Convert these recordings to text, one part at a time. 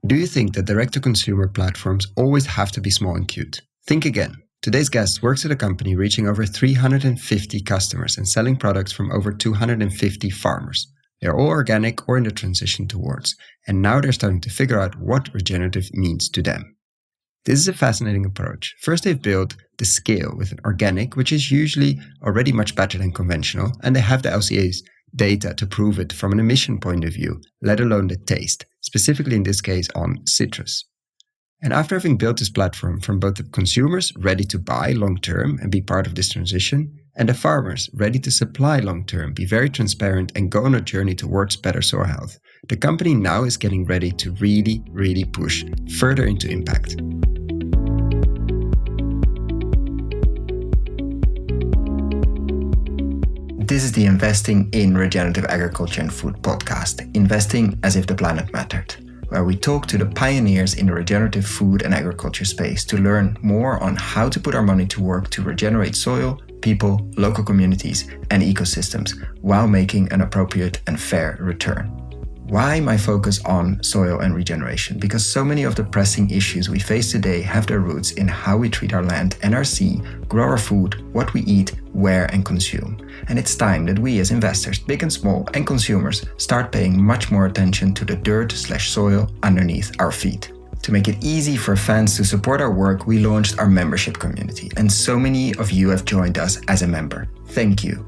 Do you think that direct-to-consumer platforms always have to be small and cute? Think again. Today's guest works at a company reaching over 350 customers and selling products from over 250 farmers. They're all organic or in the transition towards, and now they're starting to figure out what regenerative means to them. This is a fascinating approach. First, they've built the scale with an organic, which is usually already much better than conventional, and they have the LCA's data to prove it from an emission point of view, let alone the taste, specifically in this case on citrus. And after having built this platform from both the consumers ready to buy long-term and be part of this transition, and the farmers ready to supply long-term, be very transparent and go on a journey towards better soil health, the company now is getting ready to really push further into impact. This is the Investing in Regenerative Agriculture and Food podcast, Investing as if the planet mattered, where we talk to the pioneers in the regenerative food and agriculture space to learn more on how to put our money to work to regenerate soil, people, local communities, and ecosystems while making an appropriate and fair return. Why my focus on soil and regeneration? Because so many of the pressing issues we face today have their roots in how we treat our land and our sea, grow our food, what we eat, wear and consume. And it's time that we as investors, big and small, and consumers start paying much more attention to the dirt/soil underneath our feet. To make it easy for fans to support our work, we launched our membership community, and so many of you have joined us as a member. Thank you.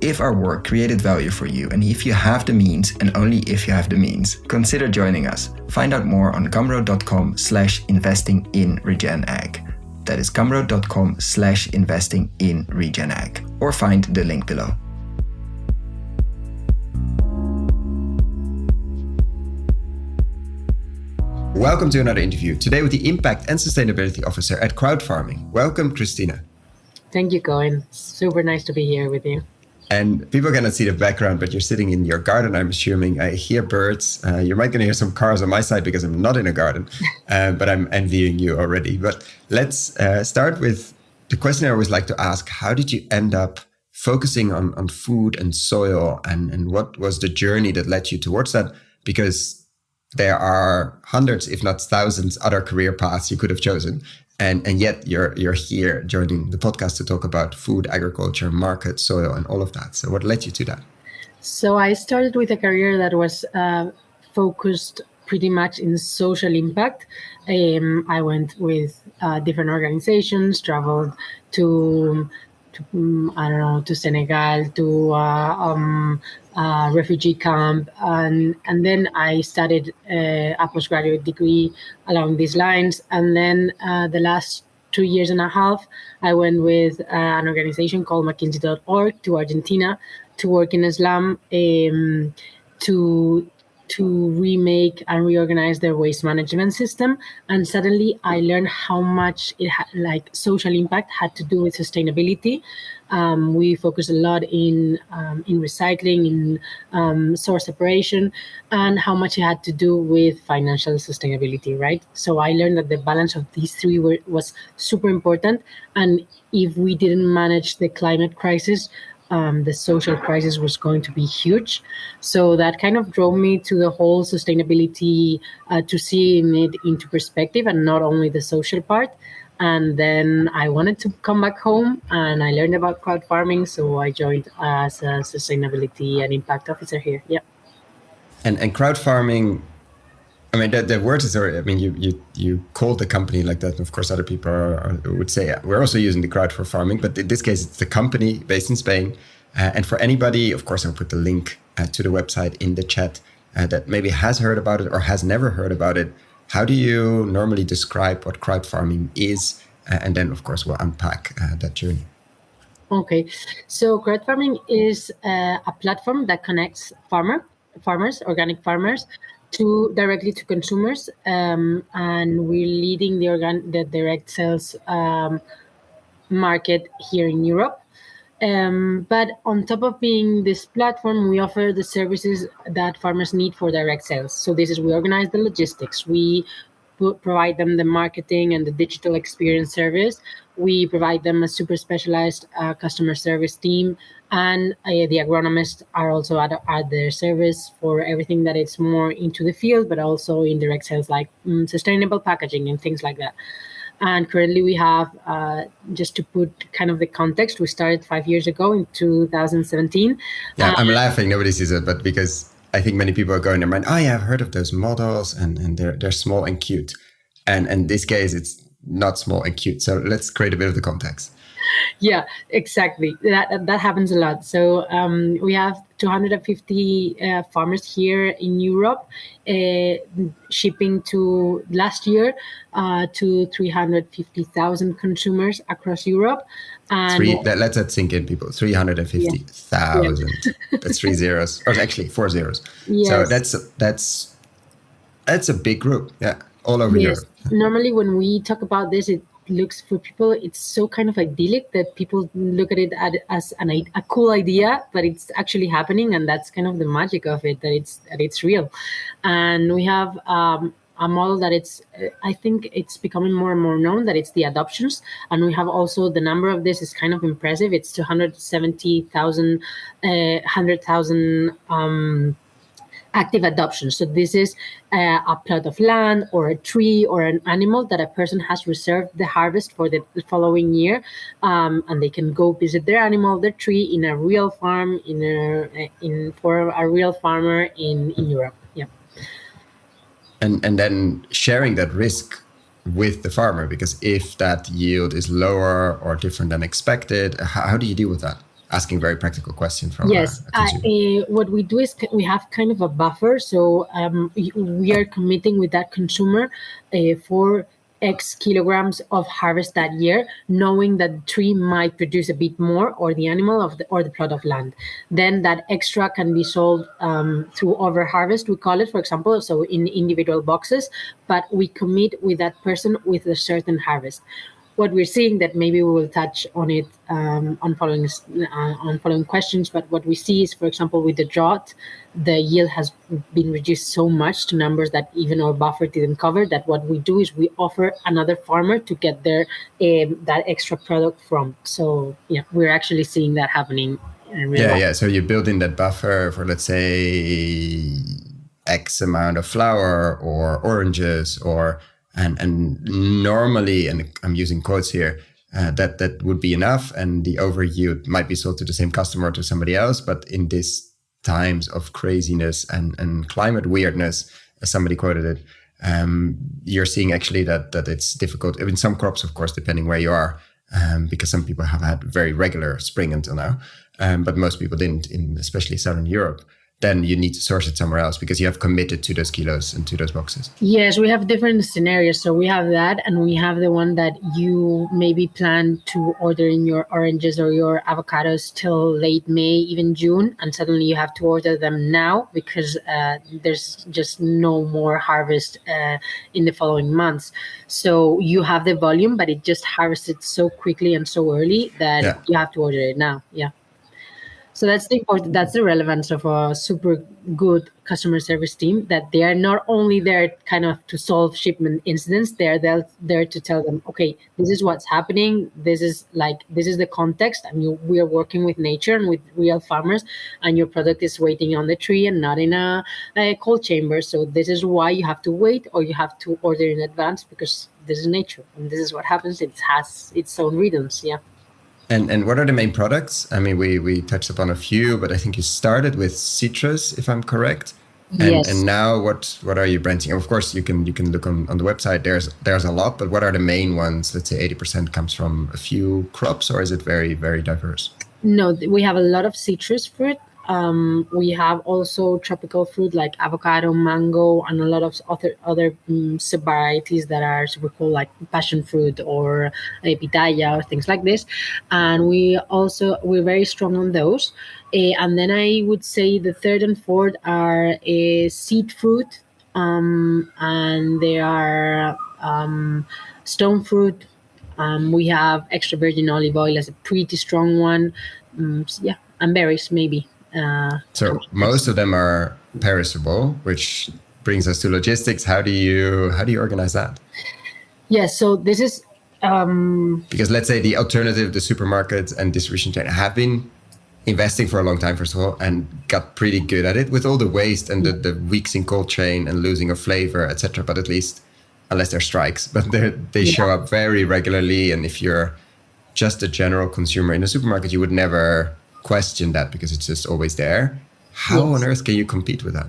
If our work created value for you, and if you have the means, and only if you have the means, consider joining us. Find out more on gumroad.com/investinginregenag. That is gumroad.com/investinginregenag, or find the link below. Welcome to another interview, today with the Impact and Sustainability Officer at CrowdFarming. Welcome, Cristina. Thank you, Cohen. Super nice to be here with you. And people cannot see the background, but you're sitting in your garden, I'm assuming. I hear birds. You might going to hear some cars on my side because I'm not in a garden, but I'm envying you already. But let's start with the question I always like to ask. How did you end up focusing on food and soil, and what was the journey that led you towards that? Because there are hundreds, if not thousands, other career paths you could have chosen. And yet you're here joining the podcast to talk about food, agriculture, market, soil, and all of that. So what led you to that? So I started with a career that was focused pretty much in social impact. I went with different organizations, traveled to Senegal, to refugee camp, and then I studied a postgraduate degree along these lines. And then the last 2 years and a half, I went with an organization called McKinsey.org to Argentina to work in Islam to remake and reorganize their waste management system. And suddenly I learned how much social impact had to do with sustainability. We focus a lot in recycling, in source separation, and how much it had to do with financial sustainability, right? So I learned that the balance of these three was super important. And if we didn't manage the climate crisis, the social crisis was going to be huge. So that kind of drove me to the whole sustainability, to seeing it into perspective and not only the social part. And then I wanted to come back home and I learned about crowd farming. So I joined as a sustainability and impact officer here. Yeah. And crowd farming, I mean, the word is already, I mean, you called the company like that. And of course, other people would say, we're also using the crowd for farming. But in this case, it's the company based in Spain. And for anybody, of course, I'll put the link to the website in the chat that maybe has heard about it or has never heard about it. How do you normally describe what crowd farming is? And then, of course, we'll unpack that journey. Okay. So crowd farming is a platform that connects farmers, organic farmers, directly to consumers, and we're leading the direct sales market here in Europe. But on top of being this platform, we offer the services that farmers need for direct sales. So we organize the logistics. We provide them the marketing and the digital experience service. We provide them a super specialized customer service team, and the agronomists are also at their service for everything that is more into the field, but also in direct sales like sustainable packaging and things like that. And currently we have, just to put kind of the context, we started 5 years ago in 2017. Yeah, I'm laughing. Nobody sees it, but because I think many people are going in their mind, oh yeah, I've heard of those models and they're small and cute. And in this case, it's not small and cute. So let's create a bit of the context. Yeah, exactly. That happens a lot. So we have 250 farmers here in Europe, shipping to last year to 350,000 consumers across Europe. And let's that sink in, people. 350,000. Yeah. That's 3 zeros, or actually 4 zeros. Yes. So that's a big group. Yeah, all over Europe. Normally, when we talk about this, it looks for people, it's so kind of idyllic that people look at it as a cool idea, but it's actually happening, and that's kind of the magic of it, that it's real. And we have a model that I think it's becoming more and more known, that it's the adoptions. And we have also, the number of this is kind of impressive. It's 270,000, 100,000 active adoptions. So this is a plot of land or a tree or an animal that a person has reserved the harvest for the following year, and they can go visit their animal, their tree, in a real farm, for a real farmer in Europe. Yeah. And then sharing that risk with the farmer, because if that yield is lower or different than expected, how do you deal with that? Asking very practical question from a consumer. What we do is we have kind of a buffer. So we are committing with that consumer for X kilograms of harvest that year, knowing that the tree might produce a bit more, or the animal or the plot of land. Then that extra can be sold through over harvest, we call it, for example, so in individual boxes, but we commit with that person with a certain harvest. What we're seeing, that maybe we will touch on it on following questions, but what we see is, for example, with the drought, the yield has been reduced so much to numbers that even our buffer didn't cover, that what we do is we offer another farmer to get their that extra product from. So yeah, we're actually seeing that happening in real life. Yeah. So you build in that buffer for, let's say, X amount of flour or oranges, and normally, and I'm using quotes here, that would be enough, and the over yield might be sold to the same customer or to somebody else. But in these times of craziness and climate weirdness, as somebody quoted it, you're seeing actually that it's difficult. In some crops, of course, depending where you are, because some people have had very regular spring until now, but most people didn't, in especially Southern Europe. Then you need to source it somewhere else because you have committed to those kilos and to those boxes. Yes, we have different scenarios. So we have that, and we have the one that you maybe plan to order in your oranges or your avocados till late May, even June, and suddenly you have to order them now because there's just no more harvest in the following months. So you have the volume, but it just harvested so quickly and so early that you have to order it now. Yeah. So that's the relevance of a super good customer service team, that they are not only there kind of to solve shipment incidents, they're there to tell them, okay, this is what's happening. This is the context, and we are working with nature and with real farmers, and your product is waiting on the tree and not in a cold chamber. So this is why you have to wait, or you have to order in advance, because this is nature and this is what happens. It has its own rhythms. Yeah. And what are the main products? I mean, we touched upon a few, but I think you started with citrus, if I'm correct. Yes. And now what are you branching? Of course, you can look on the website. There's a lot, but what are the main ones? Let's say 80% comes from a few crops, or is it very, very diverse? No, we have a lot of citrus fruit. We have also tropical fruit like avocado, mango, and a lot of other sub-varieties that are super cool, like passion fruit or pitaya or things like this. And we're very strong on those. And then I would say the third and fourth are seed fruit, and they are stone fruit. We have extra virgin olive oil as a pretty strong one. And berries maybe. So most of them are perishable, which brings us to logistics. How do you organize that? Yes, so this is because let's say the alternative, the supermarkets and distribution chain have been investing for a long time, first of all, and got pretty good at it with all the waste and the weeks in cold chain and losing of flavor, etc. But at least, unless there's strikes, but they show up very regularly. And if you're just a general consumer in a supermarket, you would never question that because it's just always there. How on earth can you compete with that?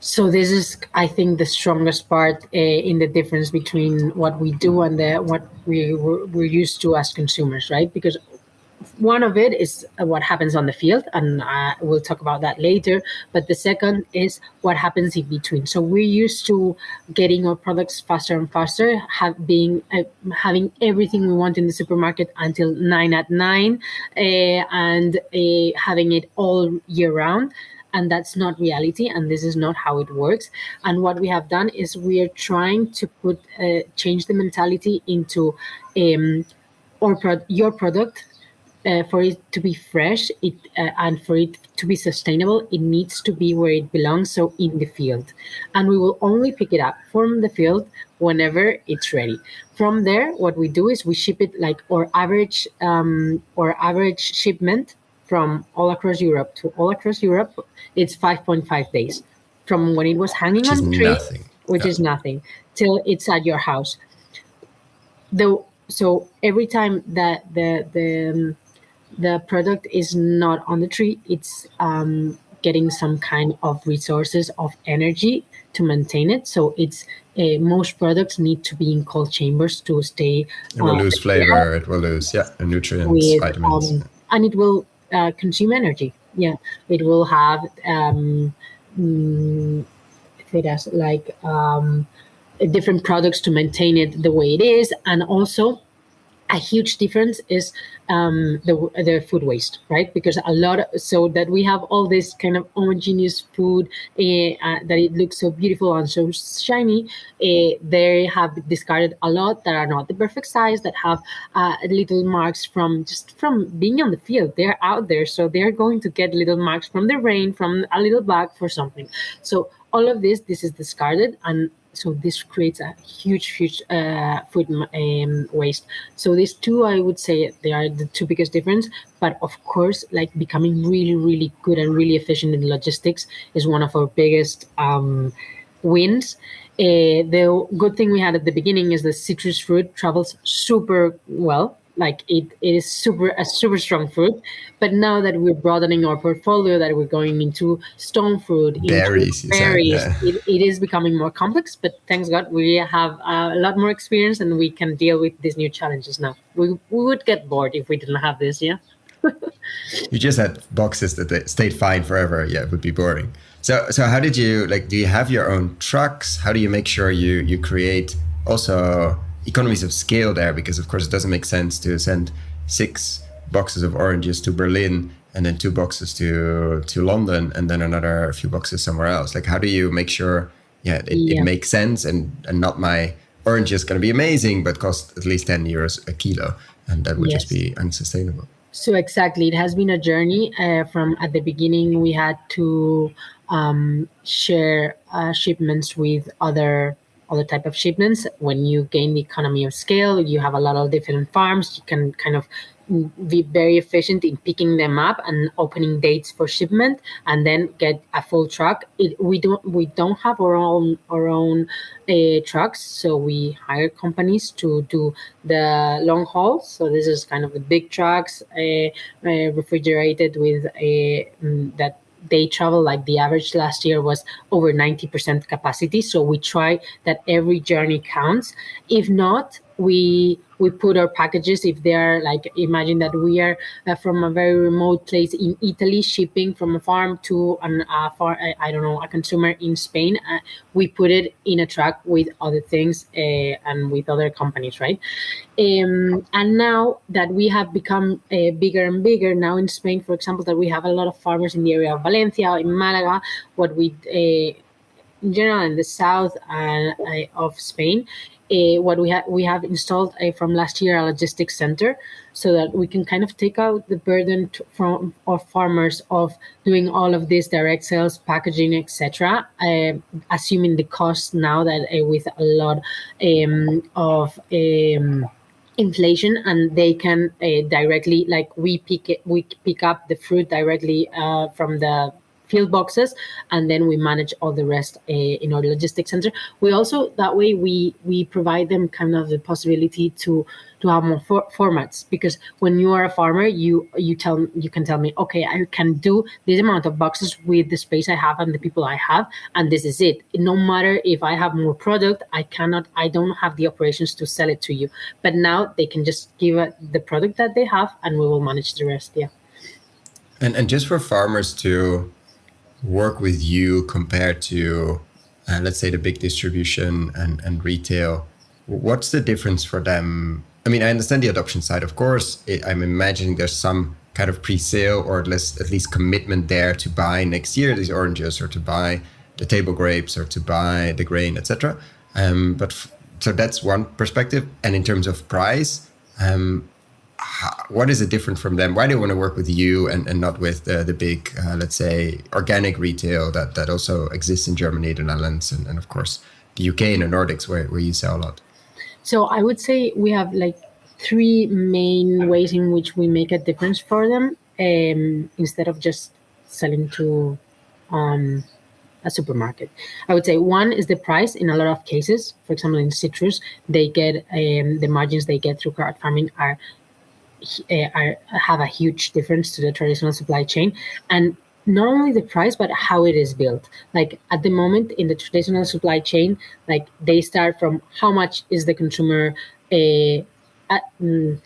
So this is, I think, the strongest part in the difference between what we do and what we're used to as consumers, right? Because one of it is what happens on the field, and we'll talk about that later. But the second is what happens in between. So we're used to getting our products faster and faster, having everything we want in the supermarket until 9 at 9, and having it all year round. And that's not reality, and this is not how it works. And what we have done is we are trying to change the mentality into your product. For it to be fresh, and for it to be sustainable, it needs to be where it belongs, so in the field. And we will only pick it up from the field whenever it's ready. From there, what we do is we ship it, like our average shipment from all across Europe to all across Europe, it's 5.5 days from when it was hanging on the tree, which is nothing, till it's at your house. So every time that the product is not on the tree, it's getting some kind of resources of energy to maintain it. So it's most products need to be in cold chambers to stay. It will lose flavor. It will lose nutrients, vitamins, and it will consume energy. Yeah, it will have different products to maintain it the way it is, and also a huge difference is the food waste, right? Because so that we have all this kind of homogeneous food that it looks so beautiful and so shiny, they have discarded a lot that are not the perfect size, that have little marks from being on the field. They're out there, so they're going to get little marks from the rain, from a little bag for something. So all of this is discarded, and so this creates a huge food waste. So these two, I would say, they are the two biggest difference. But of course, like becoming really, really good and really efficient in logistics is one of our biggest wins. The good thing we had at the beginning is the citrus fruit travels super well. Like it is a super strong fruit. But now that we're broadening our portfolio, that we're going into stone fruit, berries, it is becoming more complex. But thanks God, we have a lot more experience and we can deal with these new challenges now. We would get bored if we didn't have this, yeah. You just had boxes that stayed fine forever. Yeah, it would be boring. So how did you, do you have your own trucks? How do you make sure you create also economies of scale there? Because of course it doesn't make sense to send 6 boxes of oranges to Berlin and then 2 boxes to London and then another few boxes somewhere else. Like, how do you make sure it makes sense and not my orange is going to be amazing but cost at least 10 euros a kilo, and that would just be unsustainable? So exactly, it has been a journey. From at the beginning, we had to share shipments with other type of shipments. When you gain the economy of scale, you have a lot of different farms. You can kind of be very efficient in picking them up and opening dates for shipment, and then get a full truck. We don't have our own trucks, so we hire companies to do the long hauls. So this is kind of the big trucks, refrigerated with that they travel, like the average last year was over 90% capacity. So we try that every journey counts. If not, we put our packages, if they are like, imagine that we are from a very remote place in Italy, shipping from a farm to a consumer in Spain, we put it in a truck with other things and with other companies, right? And now that we have become bigger and bigger now in Spain, for example, that we have a lot of farmers in the area of Valencia, in Malaga, what we in general in the south of Spain, what we have installed from last year a logistics center, so that we can kind of take out the burden from of farmers of doing all of this direct sales, packaging, etc. Assuming the cost now that with a lot of inflation, and they can directly, like we pick up the fruit directly from the field boxes, and then we manage all the rest in our logistics center. We also, that way, we provide them kind of the possibility to have more formats, because when you are a farmer, you can tell me, okay, I can do this amount of boxes with the space I have and the people I have, and this is it. No matter if I have more product, I don't have the operations to sell it to you. But now they can just give the product that they have, and we will manage the rest. Yeah. And just for farmers to work with you compared to, let's say, the big distribution and retail, what's the difference for them? I mean, I understand the adoption side, of course. I'm imagining there's some kind of pre-sale or at least commitment there to buy next year these oranges, or to buy the table grapes, or to buy the grain, etc. So that's one perspective. And in terms of price, what is it different from them? Why do they want to work with you and not with the big, let's say, organic retail that also exists in Germany, the Netherlands, and of course the UK and the Nordics, where you sell a lot? So I would say we have like three main ways in which we make a difference for them, instead of just selling to a supermarket. I would say one is the price. In a lot of cases, for example, in citrus, they get the margins they get through CrowdFarming have a huge difference to the traditional supply chain. And not only the price, but how it is built. Like at the moment in the traditional supply chain, like they start from how much is the consumer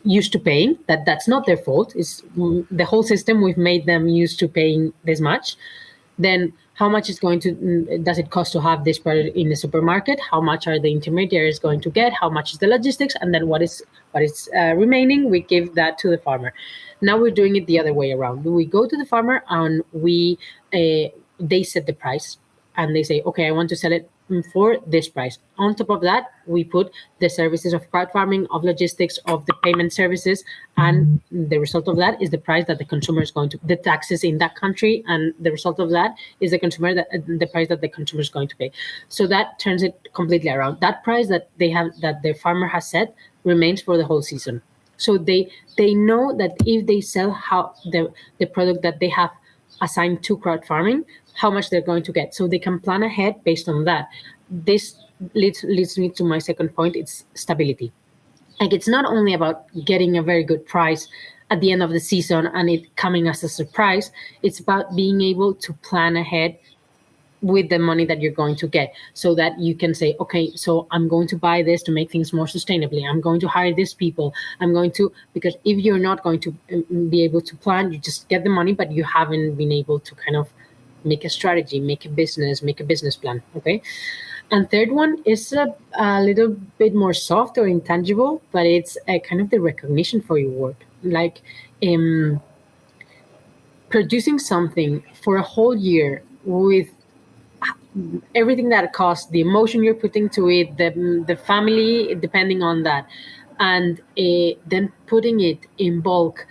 used to paying. That's not their fault. It's the whole system. We've made them used to paying this much. Then how much does it cost to have this product in the supermarket? How much are the intermediaries going to get? How much is the logistics? And then what is remaining? We give that to the farmer. Now we're doing it the other way around. We go to the farmer and they set the price, and they say, okay, I want to sell it for this price. On top of that, we put the services of CrowdFarming, of logistics, of the payment services, and the result of that is the price that the consumer is going to, the taxes in that country, and the result of that is the price that the consumer is going to pay. So that turns it completely around. That price that the farmer has set remains for the whole season. So they know that if they sell the product that they have assigned to CrowdFarming, how much they're going to get. So they can plan ahead based on that. This leads me to my second point. It's stability. Like, it's not only about getting a very good price at the end of the season and it coming as a surprise. It's about being able to plan ahead with the money that you're going to get, so that you can say, okay, so I'm going to buy this to make things more sustainably. I'm going to hire these people. Because if you're not going to be able to plan, you just get the money, but you haven't been able to kind of make a strategy, make a business plan. Okay. And third one is a little bit more soft or intangible, but it's kind of the recognition for your work. Like producing something for a whole year with everything that it costs, the emotion you're putting to it, the family depending on that, and then putting it in bulk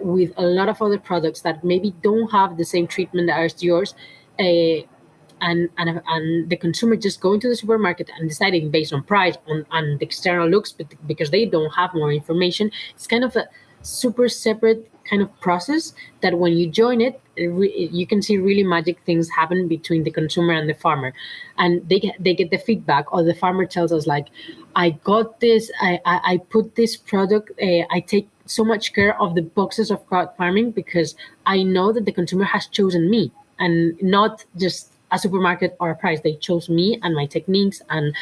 with a lot of other products that maybe don't have the same treatment as yours, and the consumer just going to the supermarket and deciding based on price on the external looks, but because they don't have more information. It's kind of a super separate kind of process that when you join it, you can see really magic things happen between the consumer and the farmer, and they get the feedback, or the farmer tells us like, I got this, I put this product, I take so much care of the boxes of CrowdFarming because I know that the consumer has chosen me and not just a supermarket or a price. They chose me and my techniques and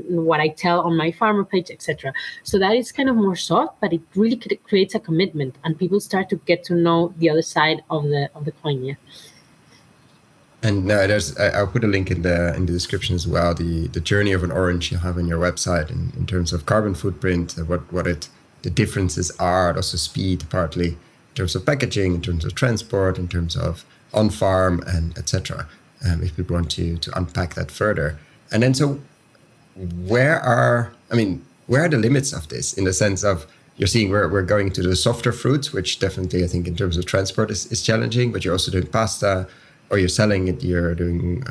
what I tell on my farmer page, etc. So that is kind of more soft, but it really creates a commitment, and people start to get to know the other side of the coin. Yeah. And I'll put a link in the description as well. The journey of an orange you have on your website in terms of carbon footprint, the differences are, and also speed, partly in terms of packaging, in terms of transport, in terms of on farm, and etc. If people want to unpack that further. And then, so where are I mean, where are the limits of this in the sense of you're seeing we're going to the softer fruits, which definitely I think in terms of transport is challenging, but you're also doing pasta or you're selling it, you're doing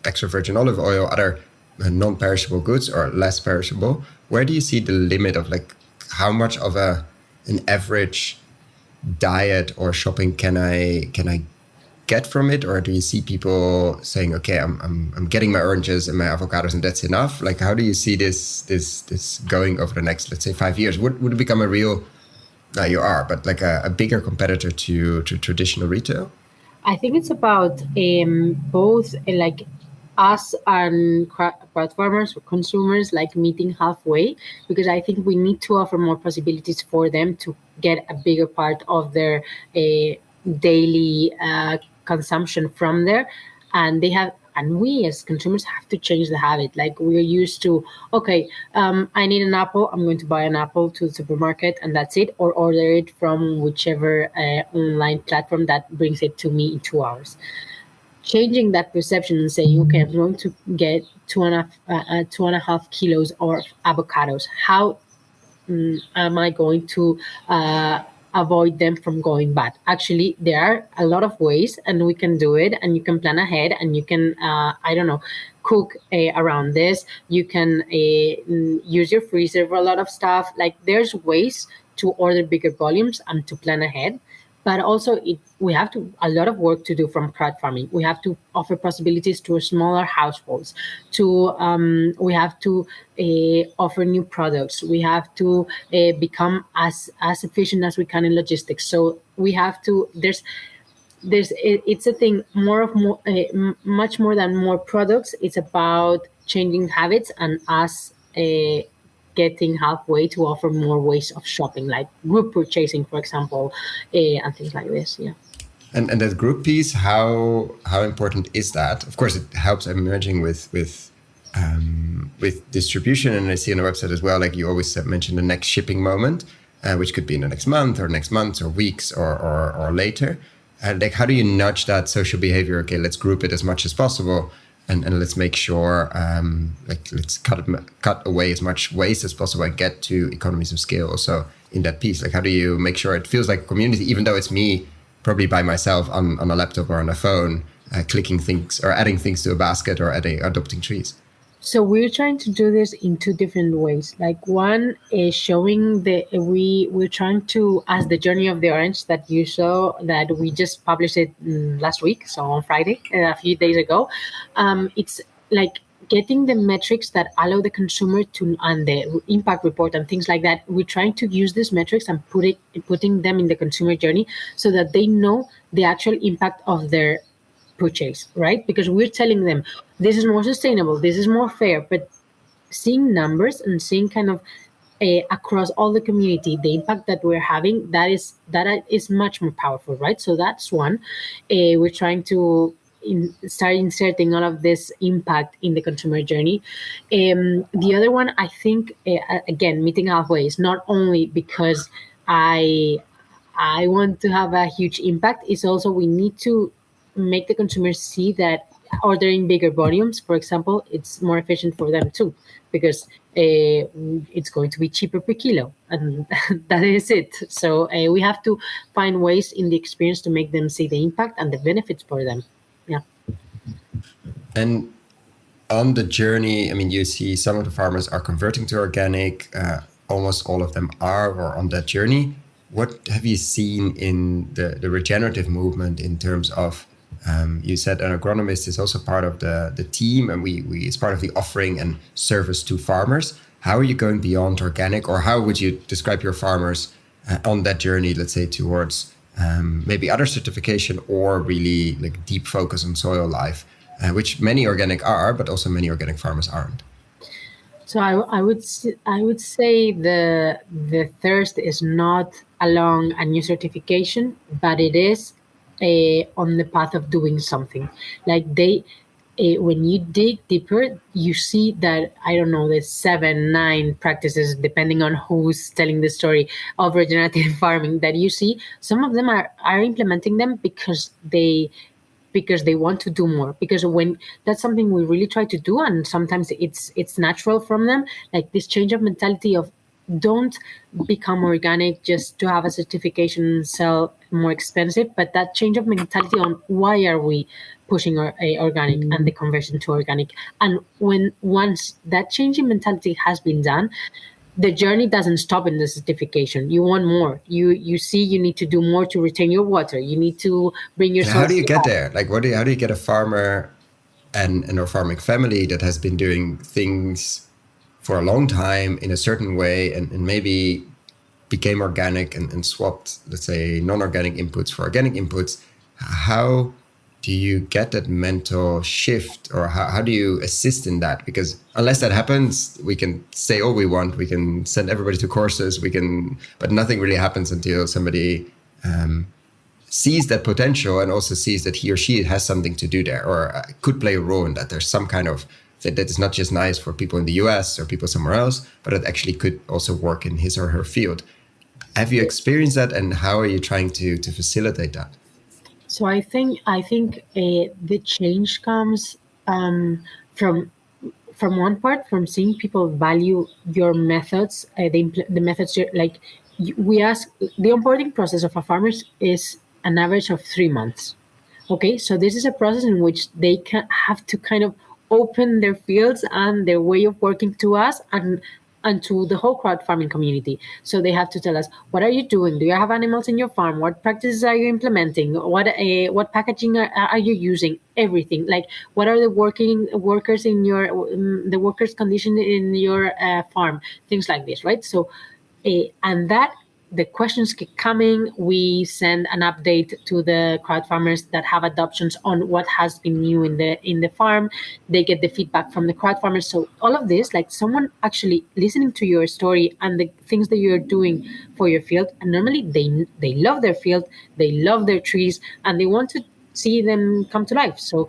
extra virgin olive oil, other non-perishable goods or less perishable. Where do you see the limit of like how much of an average diet or shopping can I get from it, or do you see people saying, okay, I'm getting my oranges and my avocados and that's enough? Like, how do you see this going over the next, let's say, 5 years? Would it become a real, you are, but like a bigger competitor to traditional retail? I think it's about both like us and crowd farmers or consumers like meeting halfway, because I think we need to offer more possibilities for them to get a bigger part of their daily consumption from there, and they have, and we as consumers have to change the habit. Like we're used to, okay, I need an apple, I'm going to buy an apple to the supermarket and that's it, or order it from whichever online platform that brings it to me in 2 hours. Changing that perception and saying, okay, I'm going to get 2.5 kilos of avocados. How am I going to avoid them from going bad? Actually, there are a lot of ways, and we can do it. And you can plan ahead, and you can, I don't know, cook around this. You can use your freezer for a lot of stuff. Like there's ways to order bigger volumes and to plan ahead. But also, we have a lot of work to do from crowd farming. We have to offer possibilities to smaller households. We have to offer new products. We have to become as efficient as we can in logistics. So we have to. It's a thing much more than more products. It's about changing habits and us getting halfway to offer more ways of shopping, like group purchasing, for example, and things like this. Yeah. And that group piece, how important is that? Of course, it helps. I'm emerging with distribution, and I see on the website as well. Like you always mention the next shipping moment, which could be in the next month or weeks or later. Like how do you nudge that social behavior? Okay, let's group it as much as possible. And let's make sure, let's cut away as much waste as possible and get to economies of scale also in that piece. Like, how do you make sure it feels like a community, even though it's me probably by myself on a laptop or on a phone, clicking things or adding things to a basket or adopting trees? So we're trying to do this in two different ways. Like one is showing we're trying to, as the journey of the orange that you saw, that we just published it last week, so on Friday, a few days ago. It's like getting the metrics that allow the consumer to, and the impact report and things like that. We're trying to use these metrics and putting them in the consumer journey so that they know the actual impact of their purchase, right? Because we're telling them this is more sustainable, this is more fair, but seeing numbers and seeing kind of across all the community the impact that we're having, that is much more powerful, right? So that's one. We're trying to start inserting all of this impact in the consumer journey. The other one, I think, again, meeting halfway is not only because I want to have a huge impact, it's also we need to make the consumers see that ordering bigger volumes, for example, it's more efficient for them too, because it's going to be cheaper per kilo, and that is it. So we have to find ways in the experience to make them see the impact and the benefits for them. Yeah. And on the journey, I mean, you see some of the farmers are converting to organic, almost all of them are, or on that journey. What have you seen in the regenerative movement in terms of, you said an agronomist is also part of the team, and we it's part of the offering and service to farmers. How are you going beyond organic, or how would you describe your farmers on that journey, let's say, towards maybe other certification or really like deep focus on soil life, which many organic are, but also many organic farmers aren't? So I would say the thirst is not along a new certification, but it is on the path of doing something. Like when you dig deeper, you see that, I don't know, there's 7, 9 practices, depending on who's telling the story, of regenerative farming that you see. Some of them are implementing them because they because they want to do more, because when that's something we really try to do, and sometimes it's natural from them, like this change of mentality of don't become organic just to have a certification and sell more expensive, but that change of mentality on why are we pushing organic and the conversion to organic. And when once that change in mentality has been done, the journey doesn't stop in the certification. You want more. You see you need to do more to retain your water. You need to bring your How do soils you to get that. there? Like, how do you get a farmer and a farming family that has been doing things for a long time in a certain way and maybe became organic and swapped, let's say, non-organic inputs for organic inputs? How do you get that mental shift, or how do you assist in that? Because unless that happens, we can say all we want, we can send everybody to courses, but nothing really happens until somebody sees that potential and also sees that he or she has something to do there, or could play a role in that. There's some kind of that is not just nice for people in the US or people somewhere else, but it actually could also work in his or her field. Have you experienced that, and how are you trying to facilitate that? So I think the change comes from one part, from seeing people value your methods, the methods like we ask. The onboarding process of a farmer is an average of 3 months. Okay, so this is a process in which they can have to kind of open their fields and their way of working to us and to the whole crowd farming community. So they have to tell us, what are you doing? Do you have animals in your farm? What practices are you implementing? What packaging are you using? Everything. Like, what are the workers in your the workers' condition in your farm? Things like this, right? So, and that the questions keep coming. We send an update to the crowd farmers that have adoptions on what has been new in the farm. They get the feedback from the crowd farmers. So all of this, like someone actually listening to your story and the things that you're doing for your field, and normally they love their field, they love their trees, and they want to see them come to life. So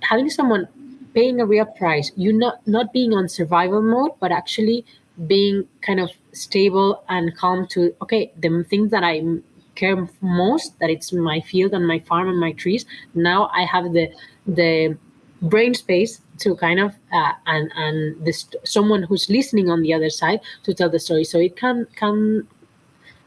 having someone paying a real price, you not being on survival mode, but actually being kind of stable and calm to, okay, the things that I care most, that it's my field and my farm and my trees. Now I have the brain space to kind of and this someone who's listening on the other side to tell the story. So it can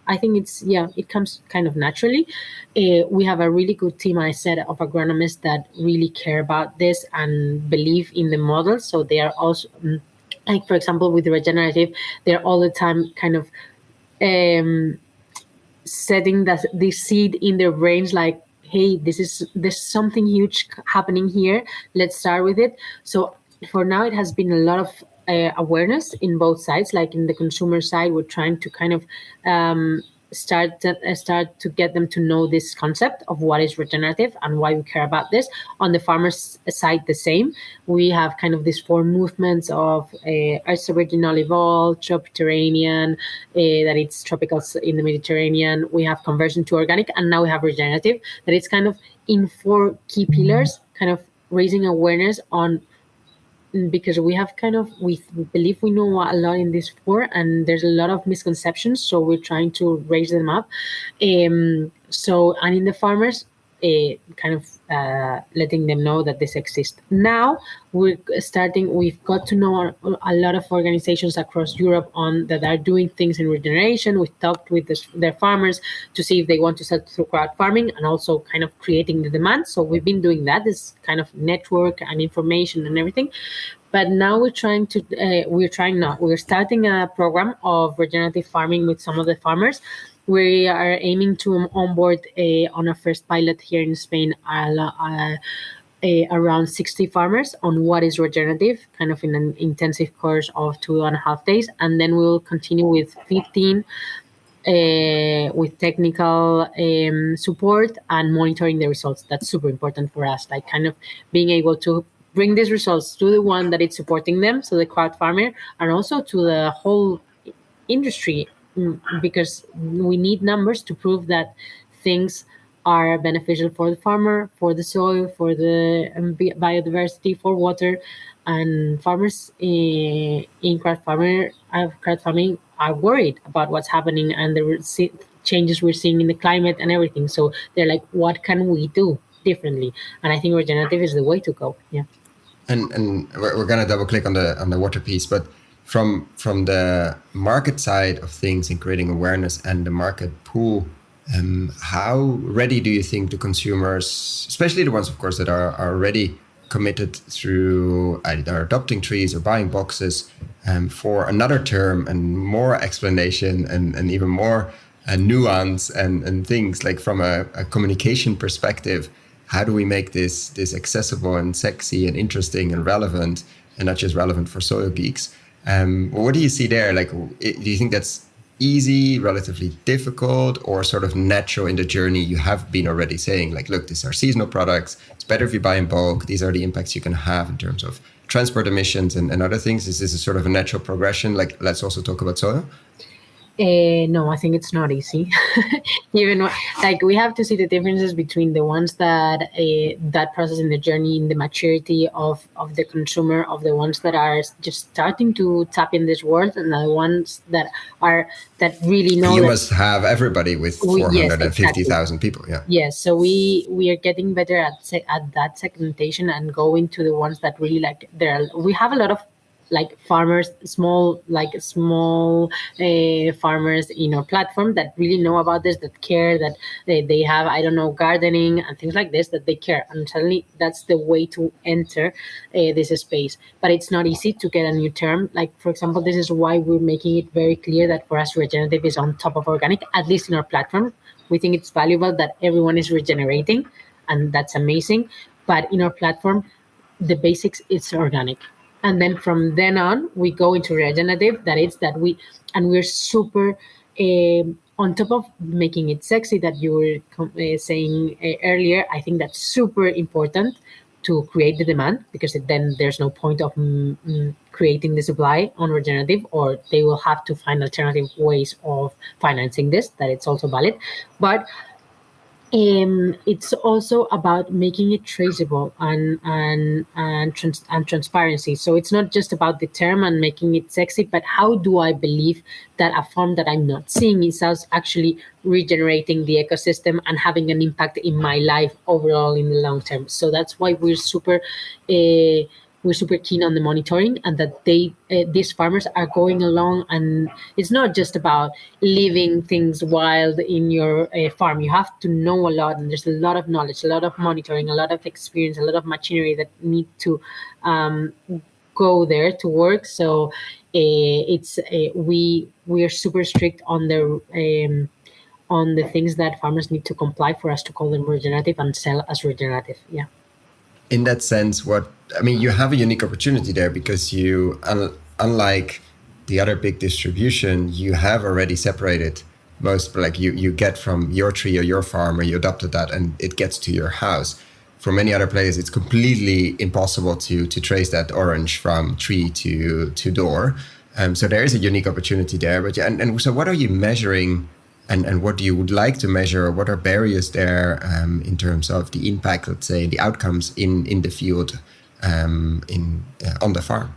I think it comes kind of naturally. We have a really good team, I said, of agronomists that really care about this and believe in the model. So they are also, like, for example, with regenerative, they're all the time kind of setting this seed in their brains, like, hey, there's something huge happening here. Let's start with it. So for now, it has been a lot of awareness in both sides. Like in the consumer side, we're trying to kind of start to get them to know this concept of what is regenerative and why we care about this. On the farmers side, the same. We have kind of these four movements of extra virgin olive oil, tropiteranean, that it's tropical in the Mediterranean. We have conversion to organic, and now we have regenerative, that it's kind of in four key pillars, kind of raising awareness on, because we have kind of we believe we know a lot in this four, and there's a lot of misconceptions, so we're trying to raise them up. So, and in the farmers, kind of letting them know that this exists. Now we've got to know a lot of organizations across Europe on that are doing things in regeneration. We've talked with their farmers to see if they want to sell through crowd farming, and also kind of creating the demand. So we've been doing that, this kind of network and information and everything. But now we're starting a program of regenerative farming with some of the farmers. We are aiming to onboard on our first pilot here in Spain around 60 farmers on what is regenerative, kind of in an intensive course of 2.5 days. And then we will continue with 15 with technical support and monitoring the results. That's super important for us, like kind of being able to bring these results to the one that is supporting them, so the crowd farmer, and also to the whole industry, because we need numbers to prove that things are beneficial for the farmer, for the soil, for the biodiversity, for water. And farmers in crowd farming are worried about what's happening and the changes we're seeing in the climate and everything. So they're like, what can we do? differently. And I think regenerative is the way to go. Yeah. And we're gonna double click on the water piece, but from the market side of things in creating awareness and the market pool, how ready do you think the consumers, especially the ones, of course, that are already committed through either adopting trees or buying boxes, for another term and more explanation and even more nuance and things like from a communication perspective? How do we make this accessible and sexy and interesting and relevant, and not just relevant for soil geeks? What do you see there? Like, do you think that's easy, relatively difficult, or sort of natural in the journey? You have been already saying, like, look, these are seasonal products. It's better if you buy in bulk. These are the impacts you can have in terms of transport emissions and other things. Is this a sort of a natural progression? Like, let's also talk about soil. No, I think it's not easy. Even like we have to see the differences between the ones that that process in the journey, in the maturity of the consumer, of the ones that are just starting to tap in this world, and the ones that really know. You must have everybody with 450,000 people. Yeah. Yes. So we are getting better at that segmentation and going to the ones that really like. We have a lot of like farmers, small farmers in our platform that really know about this, that care, that they have, I don't know, gardening and things like this, that they care. And suddenly that's the way to enter this space. But it's not easy to get a new term. Like, for example, this is why we're making it very clear that for us, regenerative is on top of organic, at least in our platform. We think it's valuable that everyone is regenerating, and that's amazing. But in our platform, the basics, it's organic. And then from then on, we go into regenerative. We're super on top of making it sexy that you were saying earlier. I think that's super important to create the demand, because then there's no point of creating the supply on regenerative, or they will have to find alternative ways of financing this, that it's also valid. But it's also about making it traceable and transparency. So it's not just about the term and making it sexy, but how do I believe that a farm that I'm not seeing is actually regenerating the ecosystem and having an impact in my life overall in the long term. So that's why we're super keen on the monitoring, and that these farmers are going along, and it's not just about leaving things wild in your farm. You have to know a lot, and there's a lot of knowledge, a lot of monitoring, a lot of experience, a lot of machinery that need to go there to work. So we are super strict on the things that farmers need to comply for us to call them regenerative and sell as regenerative. Yeah. In that sense, you have a unique opportunity there, because you, unlike the other big distribution, you have already separated most, like you get from your tree or your farm, or you adopted that and it gets to your house. For many other players, it's completely impossible to trace that orange from tree to door. So there is a unique opportunity there. But so what are you measuring? And what do you would like to measure? What are barriers there in terms of the impact, let's say, the outcomes in the field, on the farm?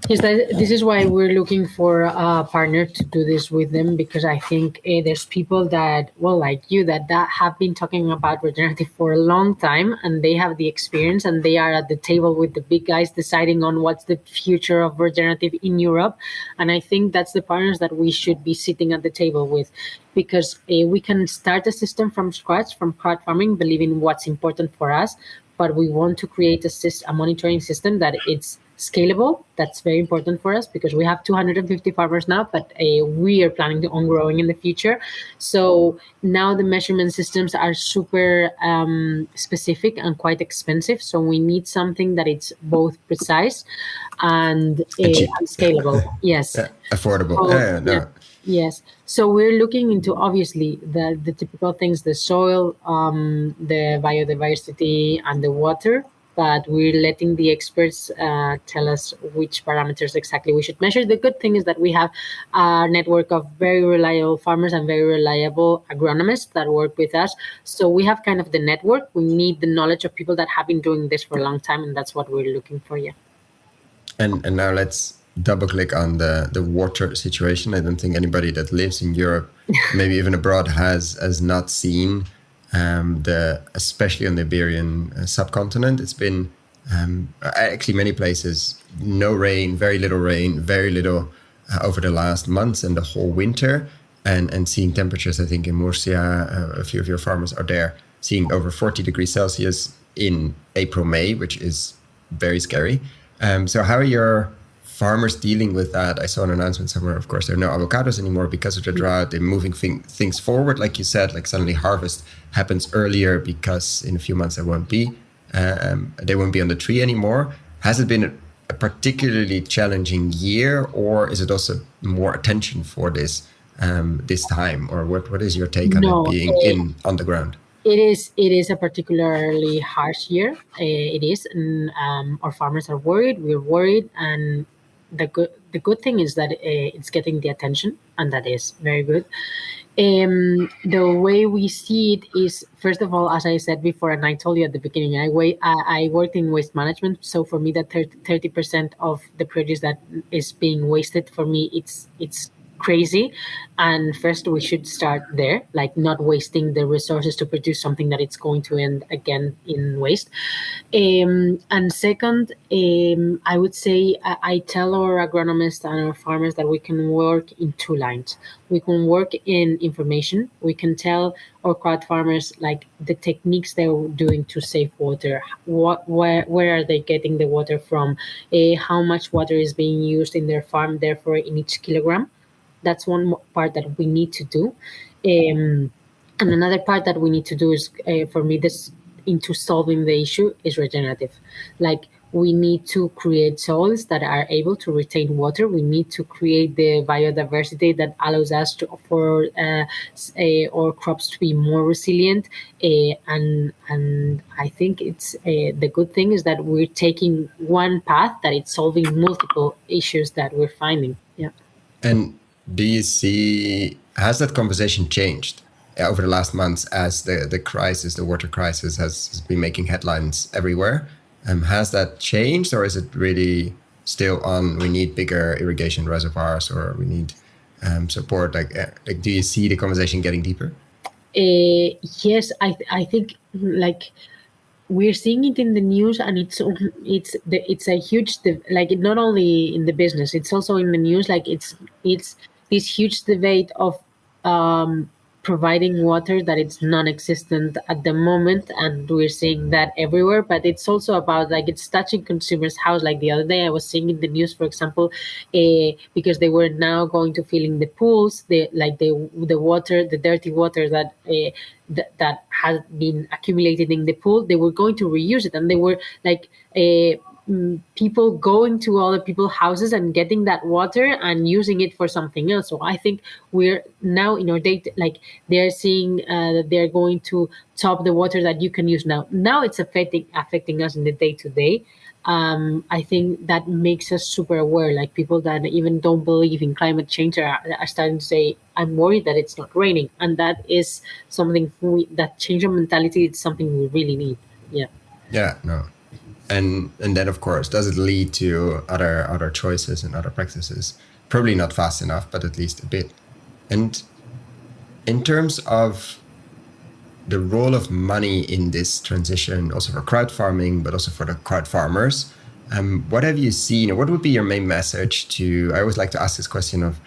Yes, this is why we're looking for a partner to do this with them, because I think there's people that, well, like you, that have been talking about regenerative for a long time, and they have the experience, and they are at the table with the big guys deciding on what's the future of regenerative in Europe. And I think that's the partners that we should be sitting at the table with, because we can start a system from scratch, from CrowdFarming, believing what's important for us, but we want to create a monitoring system that it's scalable. That's very important for us, because we have 250 farmers now, but we are planning on growing in the future. So now the measurement systems are super specific and quite expensive. So we need something that it's both precise and scalable. Yes. Affordable. Yeah. Yes. So we're looking into, obviously, the typical things, the soil, the biodiversity, and the water. But we're letting the experts tell us which parameters exactly we should measure. The good thing is that we have a network of very reliable farmers and very reliable agronomists that work with us. So we have kind of the network. We need the knowledge of people that have been doing this for a long time, and that's what we're looking for. Yeah. And now let's double click on the water situation. I don't think anybody that lives in Europe, maybe even abroad, has not seen especially on the Iberian subcontinent. It's been actually many places, no rain, very little over the last months and the whole winter. And seeing temperatures, I think in Murcia, a few of your farmers are there, seeing over 40 degrees Celsius in April, May, which is very scary. So how are your farmers dealing with that? I saw an announcement somewhere, of course, there are no avocados anymore because of the drought. They're moving things forward, like you said, like suddenly harvest happens earlier because in a few months they won't be on the tree anymore. Has it been a particularly challenging year, or is it also more attention for this time? Or what is your take on it No, being on the ground? it is a particularly harsh year. It is, and our farmers are worried. We're worried, and the good thing is that it's getting the attention, and that is very good. The way we see it is, first of all, as I said before, and I told you at the beginning, I worked in waste management. So for me, that 30% of the produce that is being wasted, for me, it's crazy. And first, we should start there, like not wasting the resources to produce something that it's going to end again in waste. And second, I would say I tell our agronomists and our farmers that we can work in two lines. We can work in information. We can tell our crowd farmers like the techniques they're doing to save water. Where are they getting the water from? How much water is being used in their farm, therefore in each kilogram. That's one part that we need to do. And another part that we need to do is, for me, this into solving the issue is regenerative. Like we need to create soils that are able to retain water. We need to create the biodiversity that allows us to for our crops to be more resilient. And I think it's the good thing is that we're taking one path that it's solving multiple issues that we're finding. Yeah. And do you see, has that conversation changed over the last months as the crisis, the water crisis, has been making headlines everywhere? Has that changed, or is it really still on, we need bigger irrigation reservoirs, or we need support? Like, do you see the conversation getting deeper? Yes, I think like we're seeing it in the news, and it's a huge like not only in the business, it's also in the news. Like it's this huge debate of providing water that it's non-existent at the moment, and we're seeing that everywhere. But it's also about like it's touching consumers' house. Like the other day I was seeing in the news, for example, because they were now going to fill in the pools, the water, the dirty water that that had been accumulated in the pool, they were going to reuse it, and they were like people going to other people's houses and getting that water and using it for something else. So I think we're now in our date, like they're seeing that they're going to top the water that you can use now. Now it's affecting us in the day to day. I think that makes us super aware. Like people that even don't believe in climate change are starting to say, "I'm worried that it's not raining," and that is something that change of mentality. It's something we really need. Yeah. Yeah. No. And then of course, does it lead to other choices and other practices? Probably not fast enough, but at least a bit. And in terms of the role of money in this transition, also for crowd farming, but also for the crowd farmers, what have you seen, or what would be your main message to? I always like to ask this question of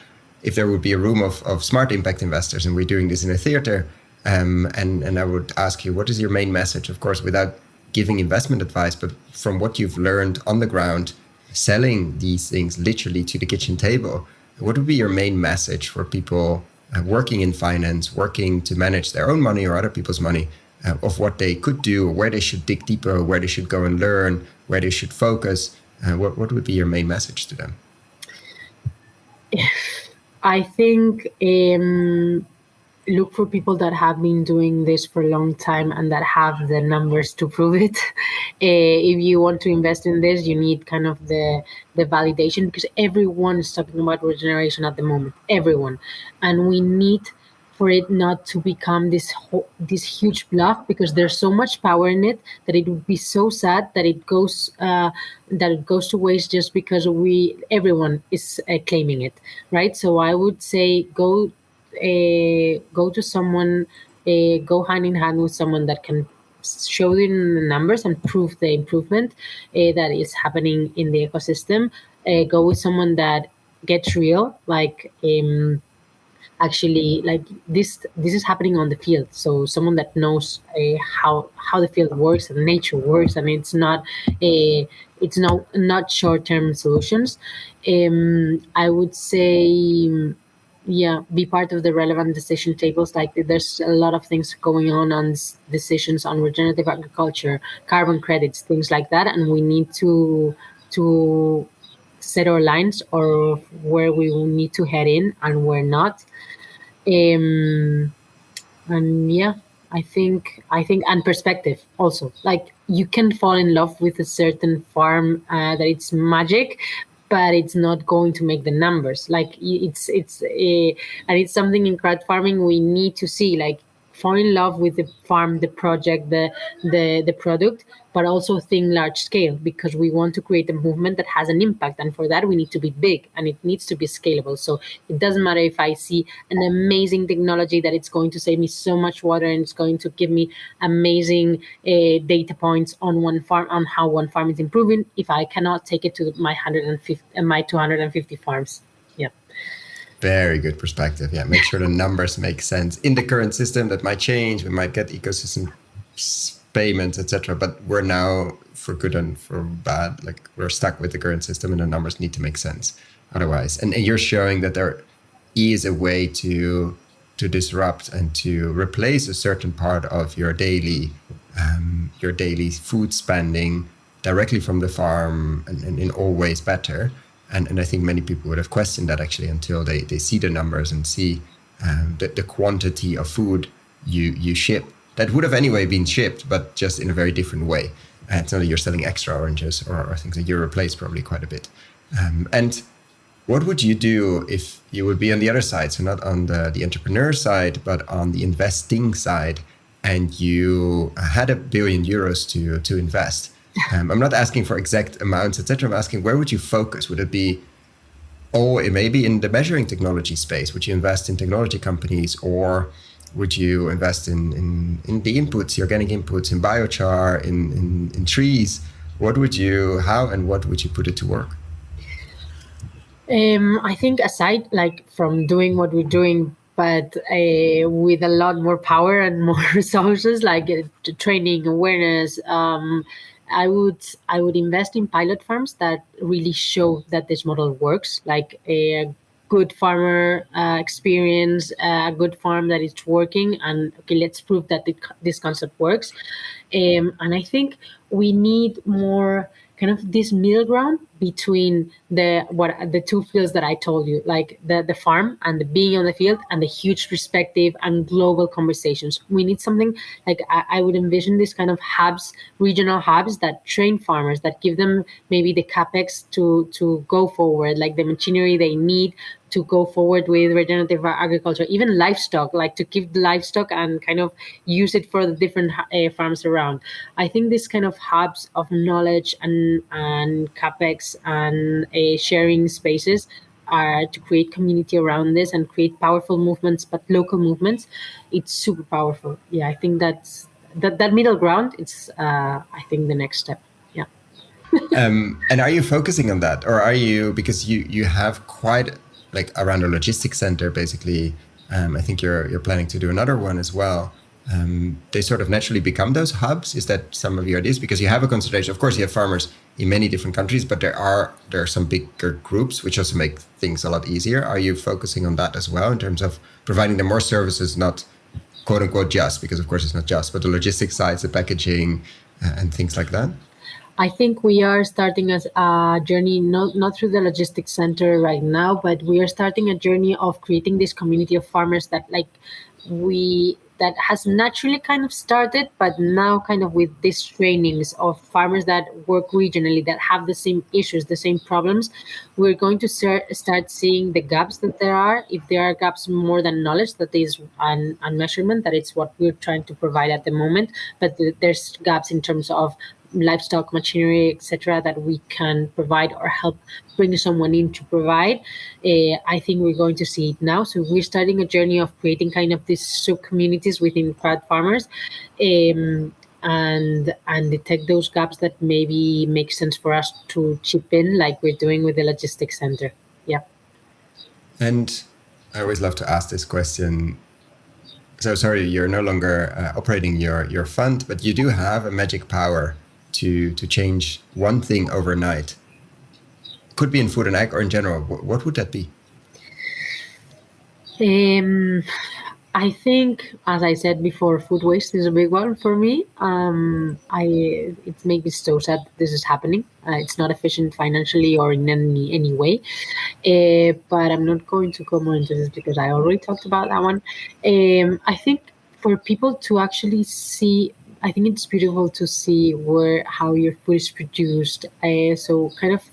if there would be a room of smart impact investors, and we're doing this in a theater, and I would ask you, what is your main message? Of course, without giving investment advice, but from what you've learned on the ground, selling these things literally to the kitchen table, what would be your main message for people working in finance, working to manage their own money or other people's money, of what they could do, where they should dig deeper, where they should go and learn, where they should focus? What would be your main message to them? I think look for people that have been doing this for a long time and that have the numbers to prove it. If you want to invest in this, you need kind of the validation, because everyone is talking about regeneration at the moment, everyone, and we need for it not to become this huge bluff, because there's so much power in it that it would be so sad that it goes to waste just because everyone is claiming it, right? So I would say go to someone go hand in hand with someone that can show you the numbers and prove the improvement that is happening in the ecosystem. Go with someone that gets real, like actually, like this is happening on the field, so someone that knows how the field works and nature works, and it's not short-term solutions. I would say, yeah, be part of the relevant decision tables. Like there's a lot of things going on decisions on regenerative agriculture, carbon credits, things like that, and we need to set our lines or where we will need to head in and where not. um and yeah, I think and perspective also, like you can fall in love with a certain farm that it's magic, but it's not going to make the numbers. Like and it's something in crowd farming we need to see, like fall in love with the farm, the project, the product, but also think large scale, because we want to create a movement that has an impact, and for that we need to be big and it needs to be scalable. So it doesn't matter if I see an amazing technology that it's going to save me so much water and it's going to give me amazing data points on one farm, on how one farm is improving, if I cannot take it to my 150 and my 250 farms. Yeah. Very good perspective. Yeah, make sure the numbers make sense in the current system. That might change. We might get ecosystem payments, etc. But we're now, for good and for bad, like we're stuck with the current system, and the numbers need to make sense otherwise. And you're showing that there is a way to disrupt and to replace a certain part of your daily food spending directly from the farm, and in all ways better. And I think many people would have questioned that actually until they see the numbers and see the quantity of food you ship that would have anyway been shipped, but just in a very different way. It's not that you're selling extra oranges or things that you replace probably quite a bit. And what would you do if you would be on the other side? So not on the entrepreneur side, but on the investing side, and you had €1 billion to invest. I'm not asking for exact amounts, etc. I'm asking, where would you focus? Would it be, or it may be in the measuring technology space? Would you invest in technology companies, or would you invest in the inputs, the organic inputs, in biochar, in trees? What would you put it to work? I think aside, like from doing what we're doing, but with a lot more power and more resources, like training, awareness, I would invest in pilot farms that really show that this model works, like a good farmer experience, a good farm that is working, and okay, let's prove that this concept works. And I think we need more kind of this middle ground between the two fields that I told you, like the farm and the being on the field, and the huge perspective and global conversations. We need something like I would envision this kind of hubs, regional hubs that train farmers, that give them maybe the capex to go forward, like the machinery they need to go forward with regenerative agriculture, even livestock, like to keep the livestock and kind of use it for the different farms around. I think this kind of hubs of knowledge and capex and sharing spaces are to create community around this and create powerful movements, but local movements. It's super powerful. Yeah, I think that middle ground. It's I think the next step. Yeah. And are you focusing on that, or are you, because you have quite, like around a logistics center, basically. I think you're planning to do another one as well. They sort of naturally become those hubs. Is that some of your ideas? Because you have a concentration. Of course, you have farmers in many different countries, but there are some bigger groups, which also make things a lot easier. Are you focusing on that as well in terms of providing them more services, not quote unquote just, because of course it's not just, but the logistics sides, the packaging, and things like that? I think we are starting a journey, not through the logistics center right now, but we are starting a journey of creating this community of farmers that that has naturally kind of started, but now kind of with these trainings of farmers that work regionally, that have the same issues, the same problems. We're going to start seeing the gaps that there are. If there are gaps more than knowledge, that is, and measurement, that it's what we're trying to provide at the moment. But there's gaps in terms of livestock machinery, etc., that we can provide or help bring someone in to provide. I think we're going to see it now. So we're starting a journey of creating kind of these sub communities within crowd farmers, and detect those gaps that maybe make sense for us to chip in, like we're doing with the logistics center. Yeah. And I always love to ask this question. So sorry, you're no longer operating your fund, but you do have a magic power to change one thing overnight. Could be in food and ag or in general. What would that be? I think, as I said before, food waste is a big one for me. It makes me so sad that this is happening. It's not efficient financially or in any way. But I'm not going to go more into this because I already talked about that one. I think for people to actually see, I think it's beautiful to see how your food is produced. So kind of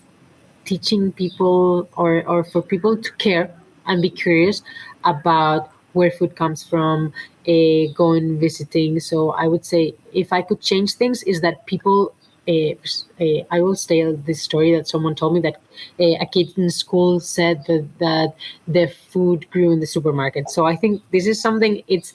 teaching people, or for people to care and be curious about where food comes from, going visiting. So I would say if I could change things, is that people, I will tell this story that someone told me, that a kid in school said that the food grew in the supermarket. So I think this is something, it's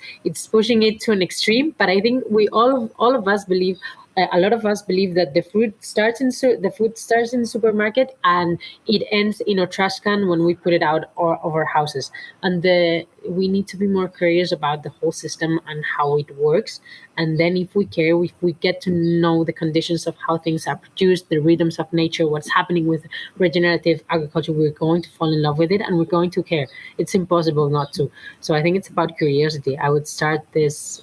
pushing it to an extreme, but I think we all of us believe, a lot of us believe that the food starts in the supermarket and it ends in a trash can when we put it out of our houses. And we need to be more curious about the whole system and how it works. And then if we care, if we get to know the conditions of how things are produced, the rhythms of nature, what's happening with regenerative agriculture, we're going to fall in love with it and we're going to care. It's impossible not to. So I think it's about curiosity. I would start this,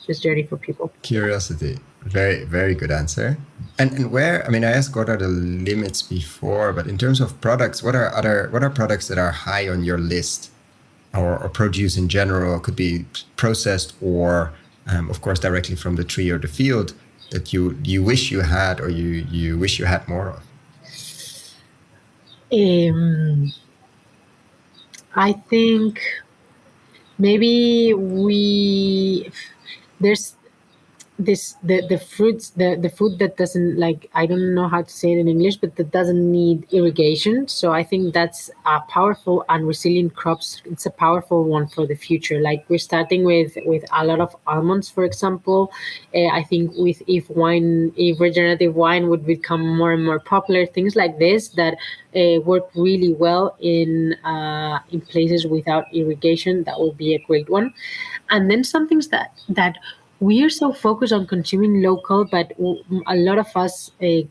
this journey for people. Curiosity. Very, very good answer. And where, I mean, I asked what are the limits before, but in terms of products, what are products that are high on your list, or produce in general? Could be processed or, of course, directly from the tree or the field, that you wish you had, or you wish you had more of? I think maybe there's the fruits, the food that doesn't, like, I don't know how to say it in English, but that doesn't need irrigation. So I think that's a powerful and resilient crops. It's a powerful one for the future. Like we're starting with a lot of almonds, for example. I think if regenerative wine would become more and more popular, things like this that work really well in places without irrigation, that would be a great one. And then some things that we are so focused on consuming local, but a lot of us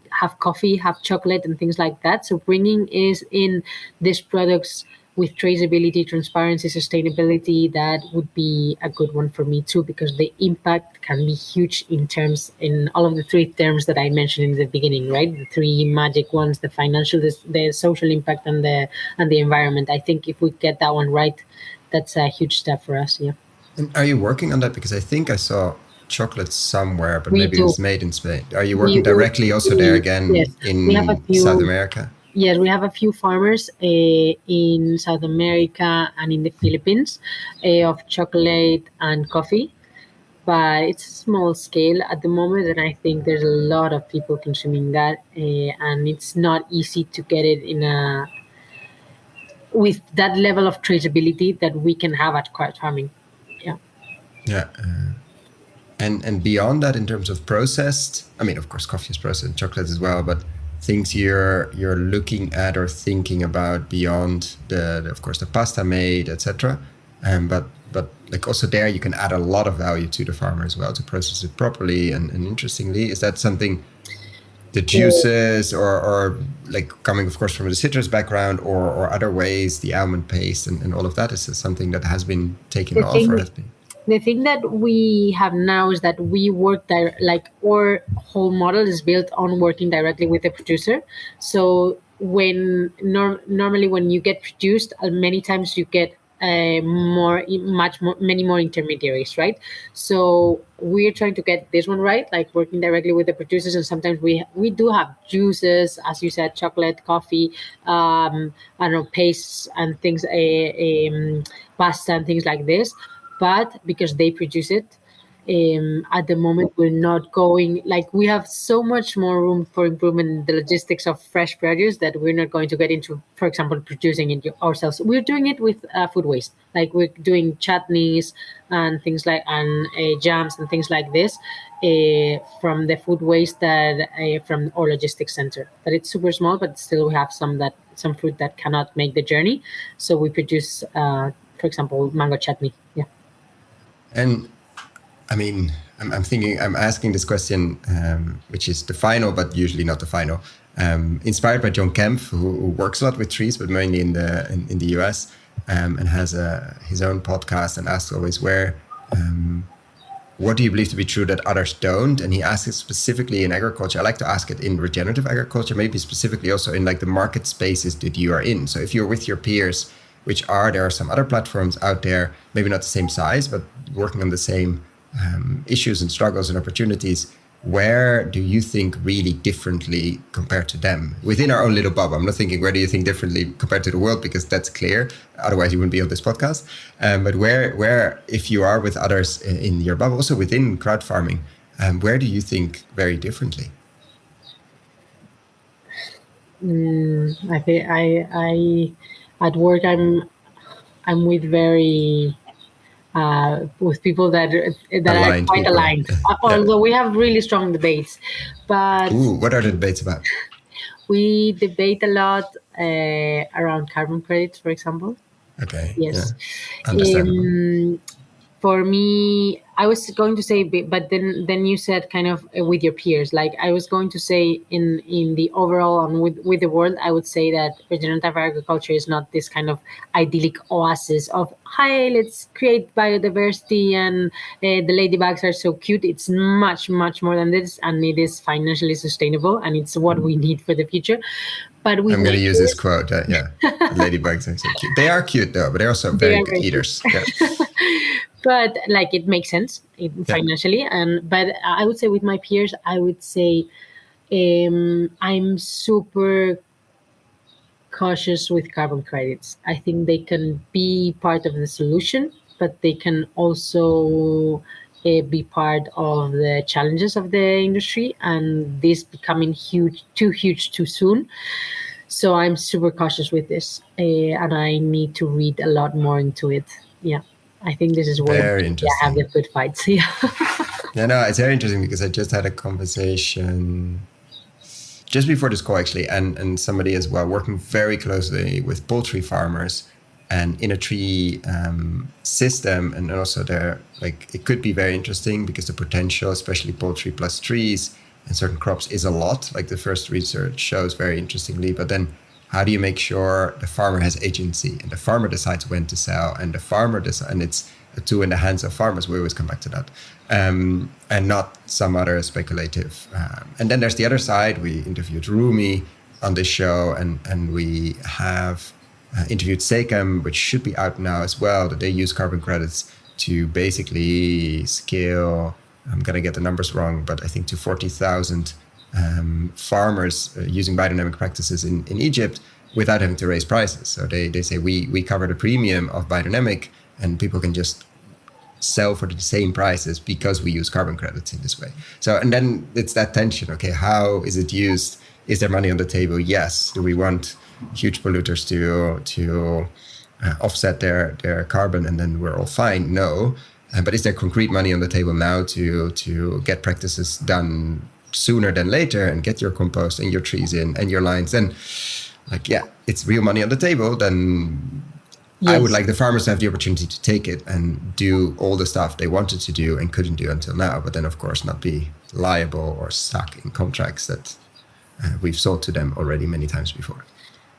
have coffee, have chocolate, and things like that. So bringing in these products with traceability, transparency, sustainability, that would be a good one for me too, because the impact can be huge in all of the three terms that I mentioned in the beginning, right? The three magic ones: the financial, the social impact, and the environment. I think if we get that one right, that's a huge step for us. Yeah. And are you working on that? Because I think I saw chocolate somewhere, but We maybe do. it's made in Spain. Are you working directly also there again, Yes, we have a in few. South America? Yes, we have a few farmers in South America and in the Philippines of chocolate and coffee, but it's a small scale at the moment, and I think there's a lot of people consuming that, and it's not easy to get it with that level of traceability that we can have at CrowdFarming. Yeah. Yeah. And beyond that, in terms of processed, I mean, of course, coffee is processed and chocolate as well, but things you're looking at or thinking about beyond of course, the pasta made, etc. But like also there, you can add a lot of value to the farmer as well to process it properly. And interestingly, is that something, the juices, or like coming, of course, from the citrus background, or other ways, the almond paste and all of that, is something that has been taken off or has been? The thing that we have now is that we work like our whole model is built on working directly with the producer. So when normally when you get produced, many times you get many more intermediaries, right? So we're trying to get this one right, like working directly with the producers. And sometimes we do have juices, as you said, chocolate, coffee, I don't know, pastes and things, pasta and things like this. But because they produce it, At the moment, we're not going, like, we have so much more room for improvement in the logistics of fresh produce that we're not going to get into, for example, producing it ourselves. We're doing it with food waste, like we're doing chutneys and things like, and jams and things like this from the food waste that from our logistics center. But it's super small, but still we have some fruit that cannot make the journey. So we produce, for example, mango chutney. Yeah. And I mean, I'm thinking, I'm asking this question, which is the final, but usually not the final. Inspired by John Kemp, who works a lot with trees, but mainly in the US, and has his own podcast, and asks always what do you believe to be true that others don't? And he asks it specifically in agriculture. I like to ask it in regenerative agriculture, maybe specifically also in like the market spaces that you are in. So if you're with your peers, there are some other platforms out there, maybe not the same size, but working on the same issues and struggles and opportunities. Where do you think really differently compared to them within our own little bubble? I'm not thinking where do you think differently compared to the world, because that's clear. Otherwise, you wouldn't be on this podcast. But where, if you are with others in your bubble, also within crowd farming, where do you think very differently? I think I at work I'm with very with people that Aligned are quite people. aligned. Although we have really strong debates, but What are the debates about? we debate a lot around carbon credits, for example. Okay. Yes. Yeah. Understandable. For me, I was going to say, but then you said kind of with your peers. Like I was going to say in the overall and with the world, I would say that regenerative agriculture is not this kind of idyllic oasis of, hi, let's create biodiversity and the ladybugs are so cute. It's much, much more than this, and it is financially sustainable, and it's what we need for the future. But I'm going to use this quote. Yeah, the ladybugs are so cute. They are cute though, but they're also very good eaters. Yeah. But like it makes sense financially, but I would say with my peers, I would say I'm super cautious with carbon credits. I think they can be part of the solution, but they can also be part of the challenges of the industry, and this becoming huge too soon. So I'm super cautious with this, and I need to read a lot more into it. Yeah. I think this is where I have the good fights. Yeah. Yeah, no, it's very interesting because I just had a conversation just before this call actually, and somebody as well working very closely with poultry farmers and in a tree system, and also it could be very interesting because the potential, especially poultry plus trees and certain crops, is a lot. Like the first research shows very interestingly, but then how do you make sure the farmer has agency and the farmer decides when to sell, and the farmer decides, and it's a tool in the hands of farmers. We always come back to that, and not some other speculative. And then there's the other side. We interviewed Rumi on this show, and we have interviewed Sekem, which should be out now as well, that they use carbon credits to basically scale, I'm going to get the numbers wrong, but I think to 40,000 farmers using biodynamic practices in Egypt without having to raise prices. So they say we cover the premium of biodynamic, and people can just sell for the same prices because we use carbon credits in this way. So, and then it's that tension. Okay, how is it used? Is there money on the table? Yes. Do we want huge polluters to offset their carbon and then we're all fine? No. But is there concrete money on the table now to get practices done sooner than later and get your compost and your trees in and your lines? Then, it's real money on the table. Then yes. I would like the farmers to have the opportunity to take it and do all the stuff they wanted to do and couldn't do until now. But then, of course, not be liable or stuck in contracts that we've sold to them already many times before.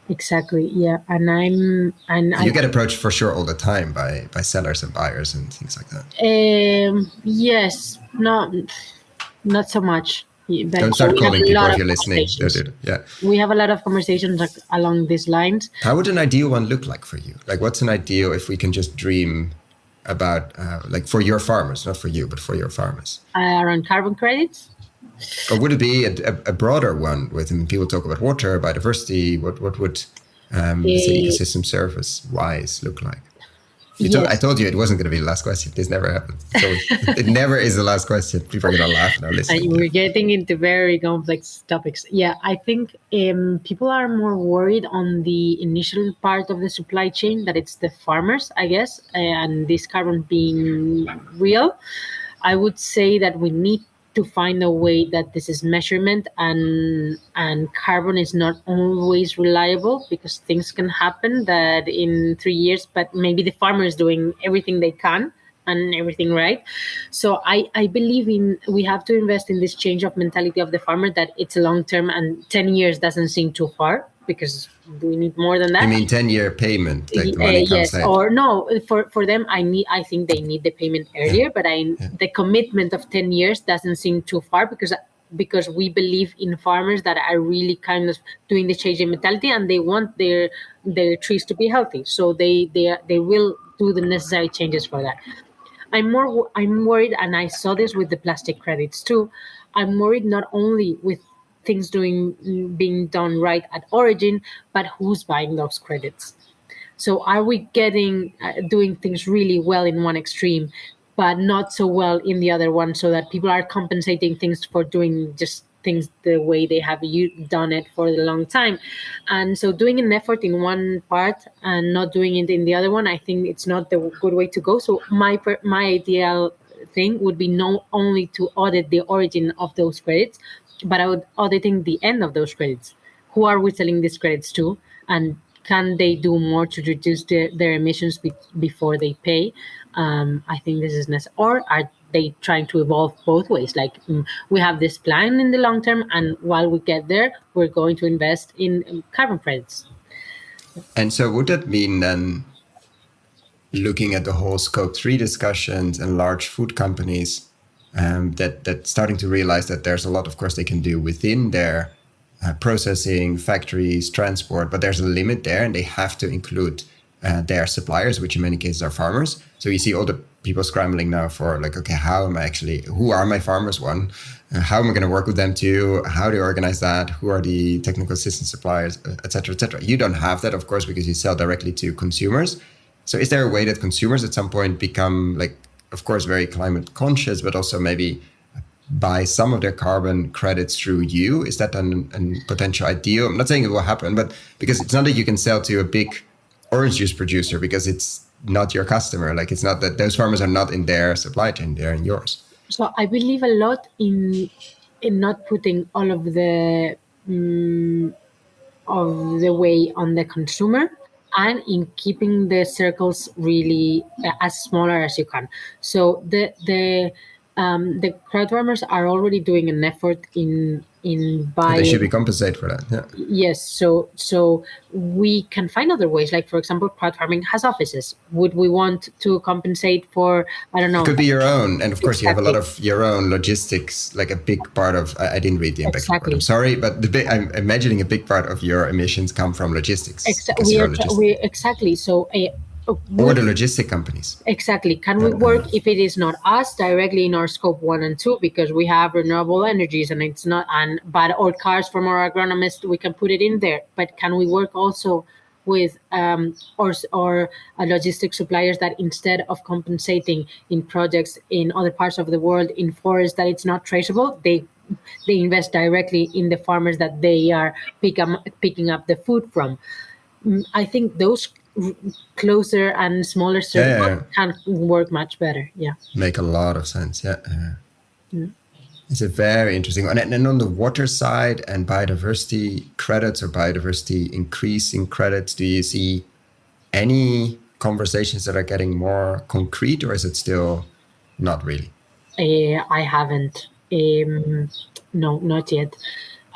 Exactly. Yeah, you get approached for sure all the time by sellers and buyers and things like that. Yes, not so much. But don't start calling people if you're listening. Yeah, we have a lot of conversations along these lines. How would an ideal one look like for you? Like, what's an ideal if we can just dream about, for your farmers, not for you, but for your farmers? Around carbon credits? Or would it be a broader one with people talk about water, biodiversity? What would the ecosystem service wise look like? I told you it wasn't going to be the last question. This never happens. So it never is the last question. People are going to laugh now listening. We're getting into very complex topics. Yeah, I think people are more worried on the initial part of the supply chain, that it's the farmers, I guess, and this carbon being real. I would say that we need to find a way that this is measurement, and carbon is not always reliable, because things can happen that in 3 years, but maybe the farmer is doing everything they can and everything right. So I believe we have to invest in this change of mentality of the farmer, that it's a long term, and 10 years doesn't seem too far, because we need more than that. You mean 10-year payment, like the money comes yes, in? or no, for them, I think they need the payment earlier, but the commitment of 10 years doesn't seem too far, because we believe in farmers that are really kind of doing the change in mentality, and they want their trees to be healthy, so they will do the necessary changes for that. I'm worried, and I saw this with the plastic credits too. I'm worried not only with things being done right at origin, but who's buying those credits. So are we doing things really well in one extreme, but not so well in the other one, so that people are compensating things for doing just things the way they have done it for a long time? And so doing an effort in one part and not doing it in the other one, I think it's not the good way to go. So my ideal thing would be not only to audit the origin of those credits, but I would auditing the end of those credits. Who are we selling these credits to, and can they do more to reduce their emissions before they pay? I think this is necessary. Or are they trying to evolve both ways? Like, we have this plan in the long term, and while we get there, we're going to invest in carbon credits. And so would that mean then, looking at the whole Scope 3 discussions and large food companies, that starting to realize that there's a lot, of course, they can do within their processing, factories, transport, but there's a limit there, and they have to include their suppliers, which in many cases are farmers. So you see all the people scrambling now for, like, okay, who are my farmers? How am I going to work with them? Two, how do you organize that? Who are the technical assistance suppliers, et cetera, et cetera? You don't have that, of course, because you sell directly to consumers. So is there a way that consumers at some point become, like, of course, very climate conscious, but also maybe buy some of their carbon credits through you? Is that a potential ideal? I'm not saying it will happen, but because it's not that you can sell to a big orange juice producer, because it's not your customer. Like, it's not that those farmers are not in their supply chain, they're in yours. So I believe a lot in not putting all of the way on the consumer, and in keeping the circles really as smaller as you can. So the crowd farmers are already doing an effort in buying. They should be compensated for that. Yeah. Yes. So we can find other ways. Like, for example, CrowdFarming has offices. Would we want to compensate for, I don't know? It could be your own. And of course, you have a lot of your own logistics, like a big part of, I didn't read the impact report, I'm sorry, but I'm imagining a big part of your emissions come from logistics. Exactly. So or the logistic companies. Exactly. Can we work if it is not us directly in our scope 1 and 2, because we have renewable energies, and it's not, or cars from our agronomists, we can put it in there. But can we work also with or logistic suppliers that, instead of compensating in projects in other parts of the world in forests that it's not traceable, they invest directly in the farmers that they are picking up the food from? I think those closer and smaller circles can work much better. Yeah, make a lot of sense. It's a very interesting one. And on the water side and biodiversity credits or biodiversity increasing credits, do you see any conversations that are getting more concrete, or is it still not really? I haven't. No, not yet.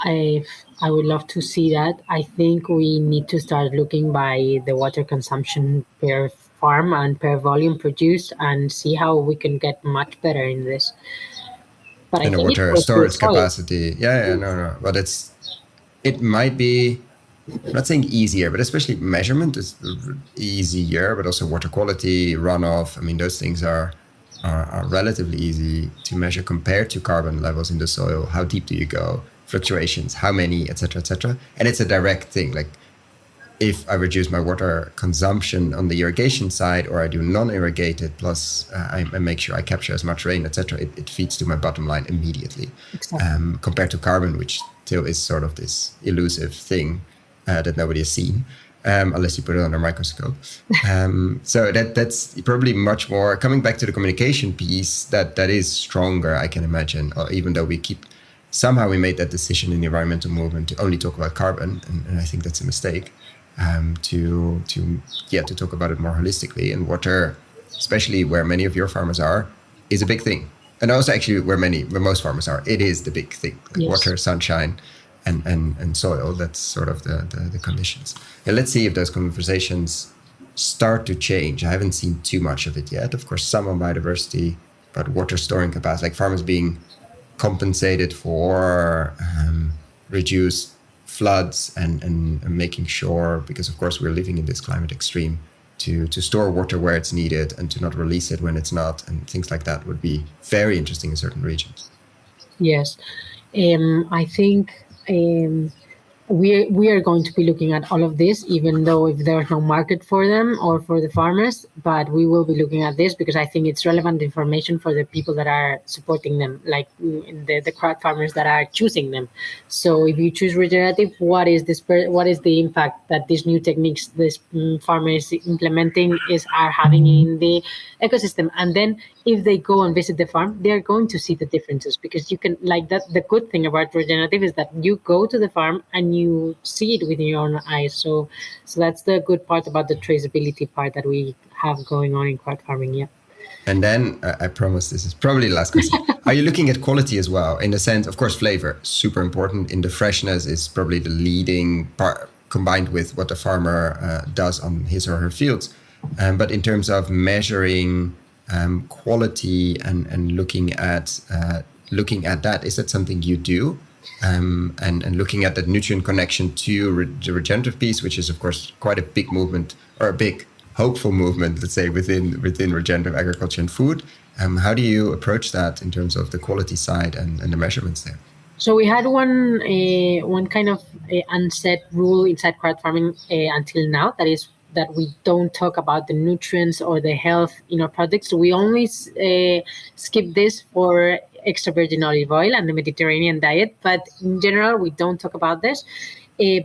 I would love to see that. I think we need to start looking by the water consumption per farm and per volume produced, and see how we can get much better in this. But in the water storage capacity. No. But it might be, I'm not saying easier, but especially measurement is easier, but also water quality, runoff. I mean, those things are relatively easy to measure compared to carbon levels in the soil. How deep do you go? Fluctuations, how many, et cetera, et cetera. And it's a direct thing. Like, if I reduce my water consumption on the irrigation side, or I do non-irrigated, plus I make sure I capture as much rain, etc., it feeds to my bottom line immediately. Exactly. Compared to carbon, which still is sort of this elusive thing that nobody has seen, unless you put it under a microscope. So that's probably much more, coming back to the communication piece, that is stronger, I can imagine, even though somehow we made that decision in the environmental movement to only talk about carbon, and I think that's a mistake. To talk about it more holistically, and water, especially where many of your farmers are, is a big thing. And also actually where most farmers are, it is the big thing. Like Yes. water, sunshine, and soil. That's sort of the conditions. And let's see if those conversations start to change. I haven't seen too much of it yet. Of course, some on biodiversity, but water storing capacity, like farmers being compensated for reduced floods and making sure, because of course we're living in this climate extreme, to store water where it's needed and to not release it when it's not, and things like that would be very interesting in certain regions. Yes. I think we are going to be looking at all of this, even though if there's no market for them or for the farmers, but we will be looking at this because I think it's relevant information for the people that are supporting them, like the crowd farmers that are choosing them. So if you choose regenerative, what is the impact that these new techniques this farmers implementing are having in the ecosystem? And then if they go and visit the farm, they're going to see the differences, because you can, like that, the good thing about regenerative is that you go to the farm and you see it with your own eyes. So that's the good part about the traceability part that we have going on in crowd farming. Yeah. And then I promise this is probably the last question. Are you looking at quality as well? In the sense, of course, flavor, super important. In the freshness is probably the leading part, combined with what the farmer does on his or her fields. But in terms of measuring quality and looking at that, is that something you do? And looking at that nutrient connection to the regenerative piece, which is of course quite a big movement, or a big hopeful movement, let's say, within regenerative agriculture and food. How do you approach that in terms of the quality side and the measurements there? So we had one kind of unsaid rule inside crowd farming until now, that is that we don't talk about the nutrients or the health in our products. We only skip this for extra virgin olive oil and the Mediterranean diet, but in general we don't talk about this.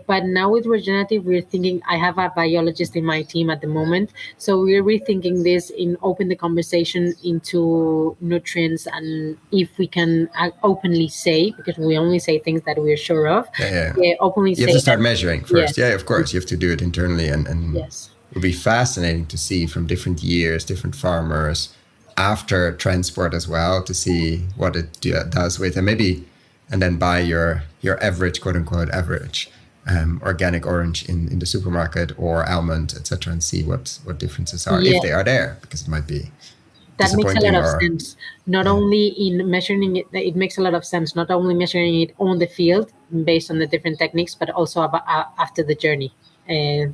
But now with regenerative, we're thinking, I have a biologist in my team at the moment, so we're rethinking this in open the conversation into nutrients, and if we can openly say, because we only say things that we're sure of, openly say. You have to start measuring first. Yes. Yeah, of course, you have to do it internally, and yes. It would be fascinating to see from different years, different farmers, after transport as well, to see what it does with, and then buy your average, quote unquote average, organic orange in the supermarket, or almond, etc., and see what differences are, if they are there, because it might be. That makes a lot of sense. Not only in measuring it, it makes a lot of sense. Not only measuring it on the field based on the different techniques, but also after the journey, and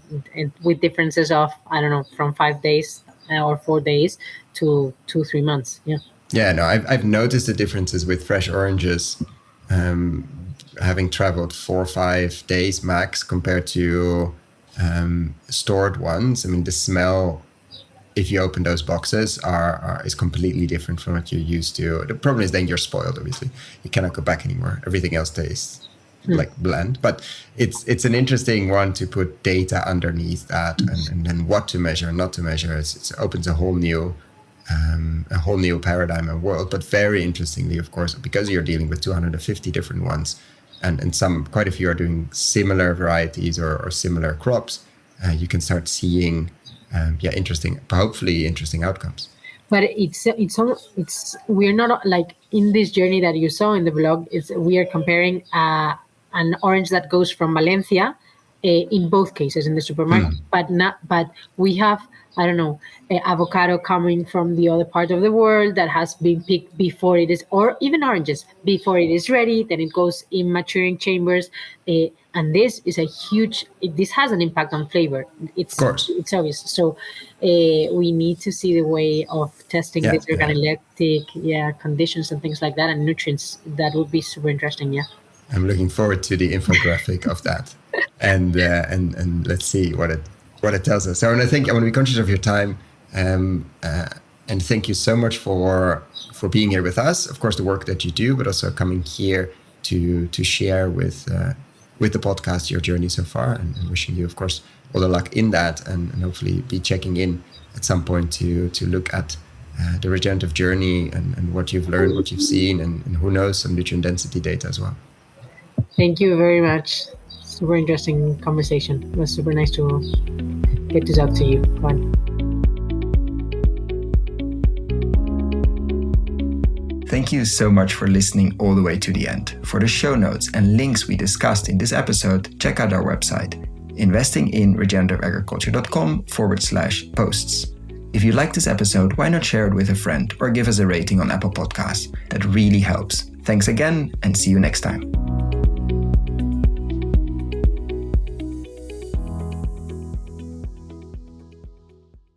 with differences of, I don't know, from 5 days or 4 days to 2-3 months. Yeah. Yeah. No, I've noticed the differences with fresh oranges, having traveled 4 or 5 days max compared to stored ones. I mean, the smell, if you open those boxes, is completely different from what you're used to. The problem is then you're spoiled, obviously. You cannot go back anymore. Everything else tastes like bland. But it's an interesting one to put data underneath that, and then what to measure and not to measure. It opens a whole new paradigm and world. But very interestingly, of course, because you're dealing with 250 different ones, and quite a few are doing similar varieties or similar crops, you can start seeing hopefully interesting outcomes. But we're not like in this journey that you saw in the blog. We are comparing an orange that goes from Valencia, in both cases in the supermarket, but we have, I don't know, avocado coming from the other part of the world that has been picked before it is, or even oranges before it is ready. Then it goes in maturing chambers, and this is this has an impact on flavor. It's obvious. So we need to see the way of testing these organoleptic conditions and things like that, and nutrients. That would be super interesting. Yeah. I'm looking forward to the infographic of that. and let's see what it tells us. So, and I want to be conscious of your time, and thank you so much for being here with us. Of course, the work that you do, but also coming here to share with the podcast your journey so far, and wishing you, of course, all the luck in that, and hopefully be checking in at some point to look at the regenerative journey and what you've learned, what you've seen, and who knows, some nutrient density data as well. Thank you very much. Super interesting conversation. It was super nice to get to talk to you, Juan. Thank you so much for listening all the way to the end. For the show notes and links we discussed in this episode, check out our website, investinginregenerativeagriculture.com/posts. If you like this episode, why not share it with a friend or give us a rating on Apple Podcasts? That really helps. Thanks again, and see you next time.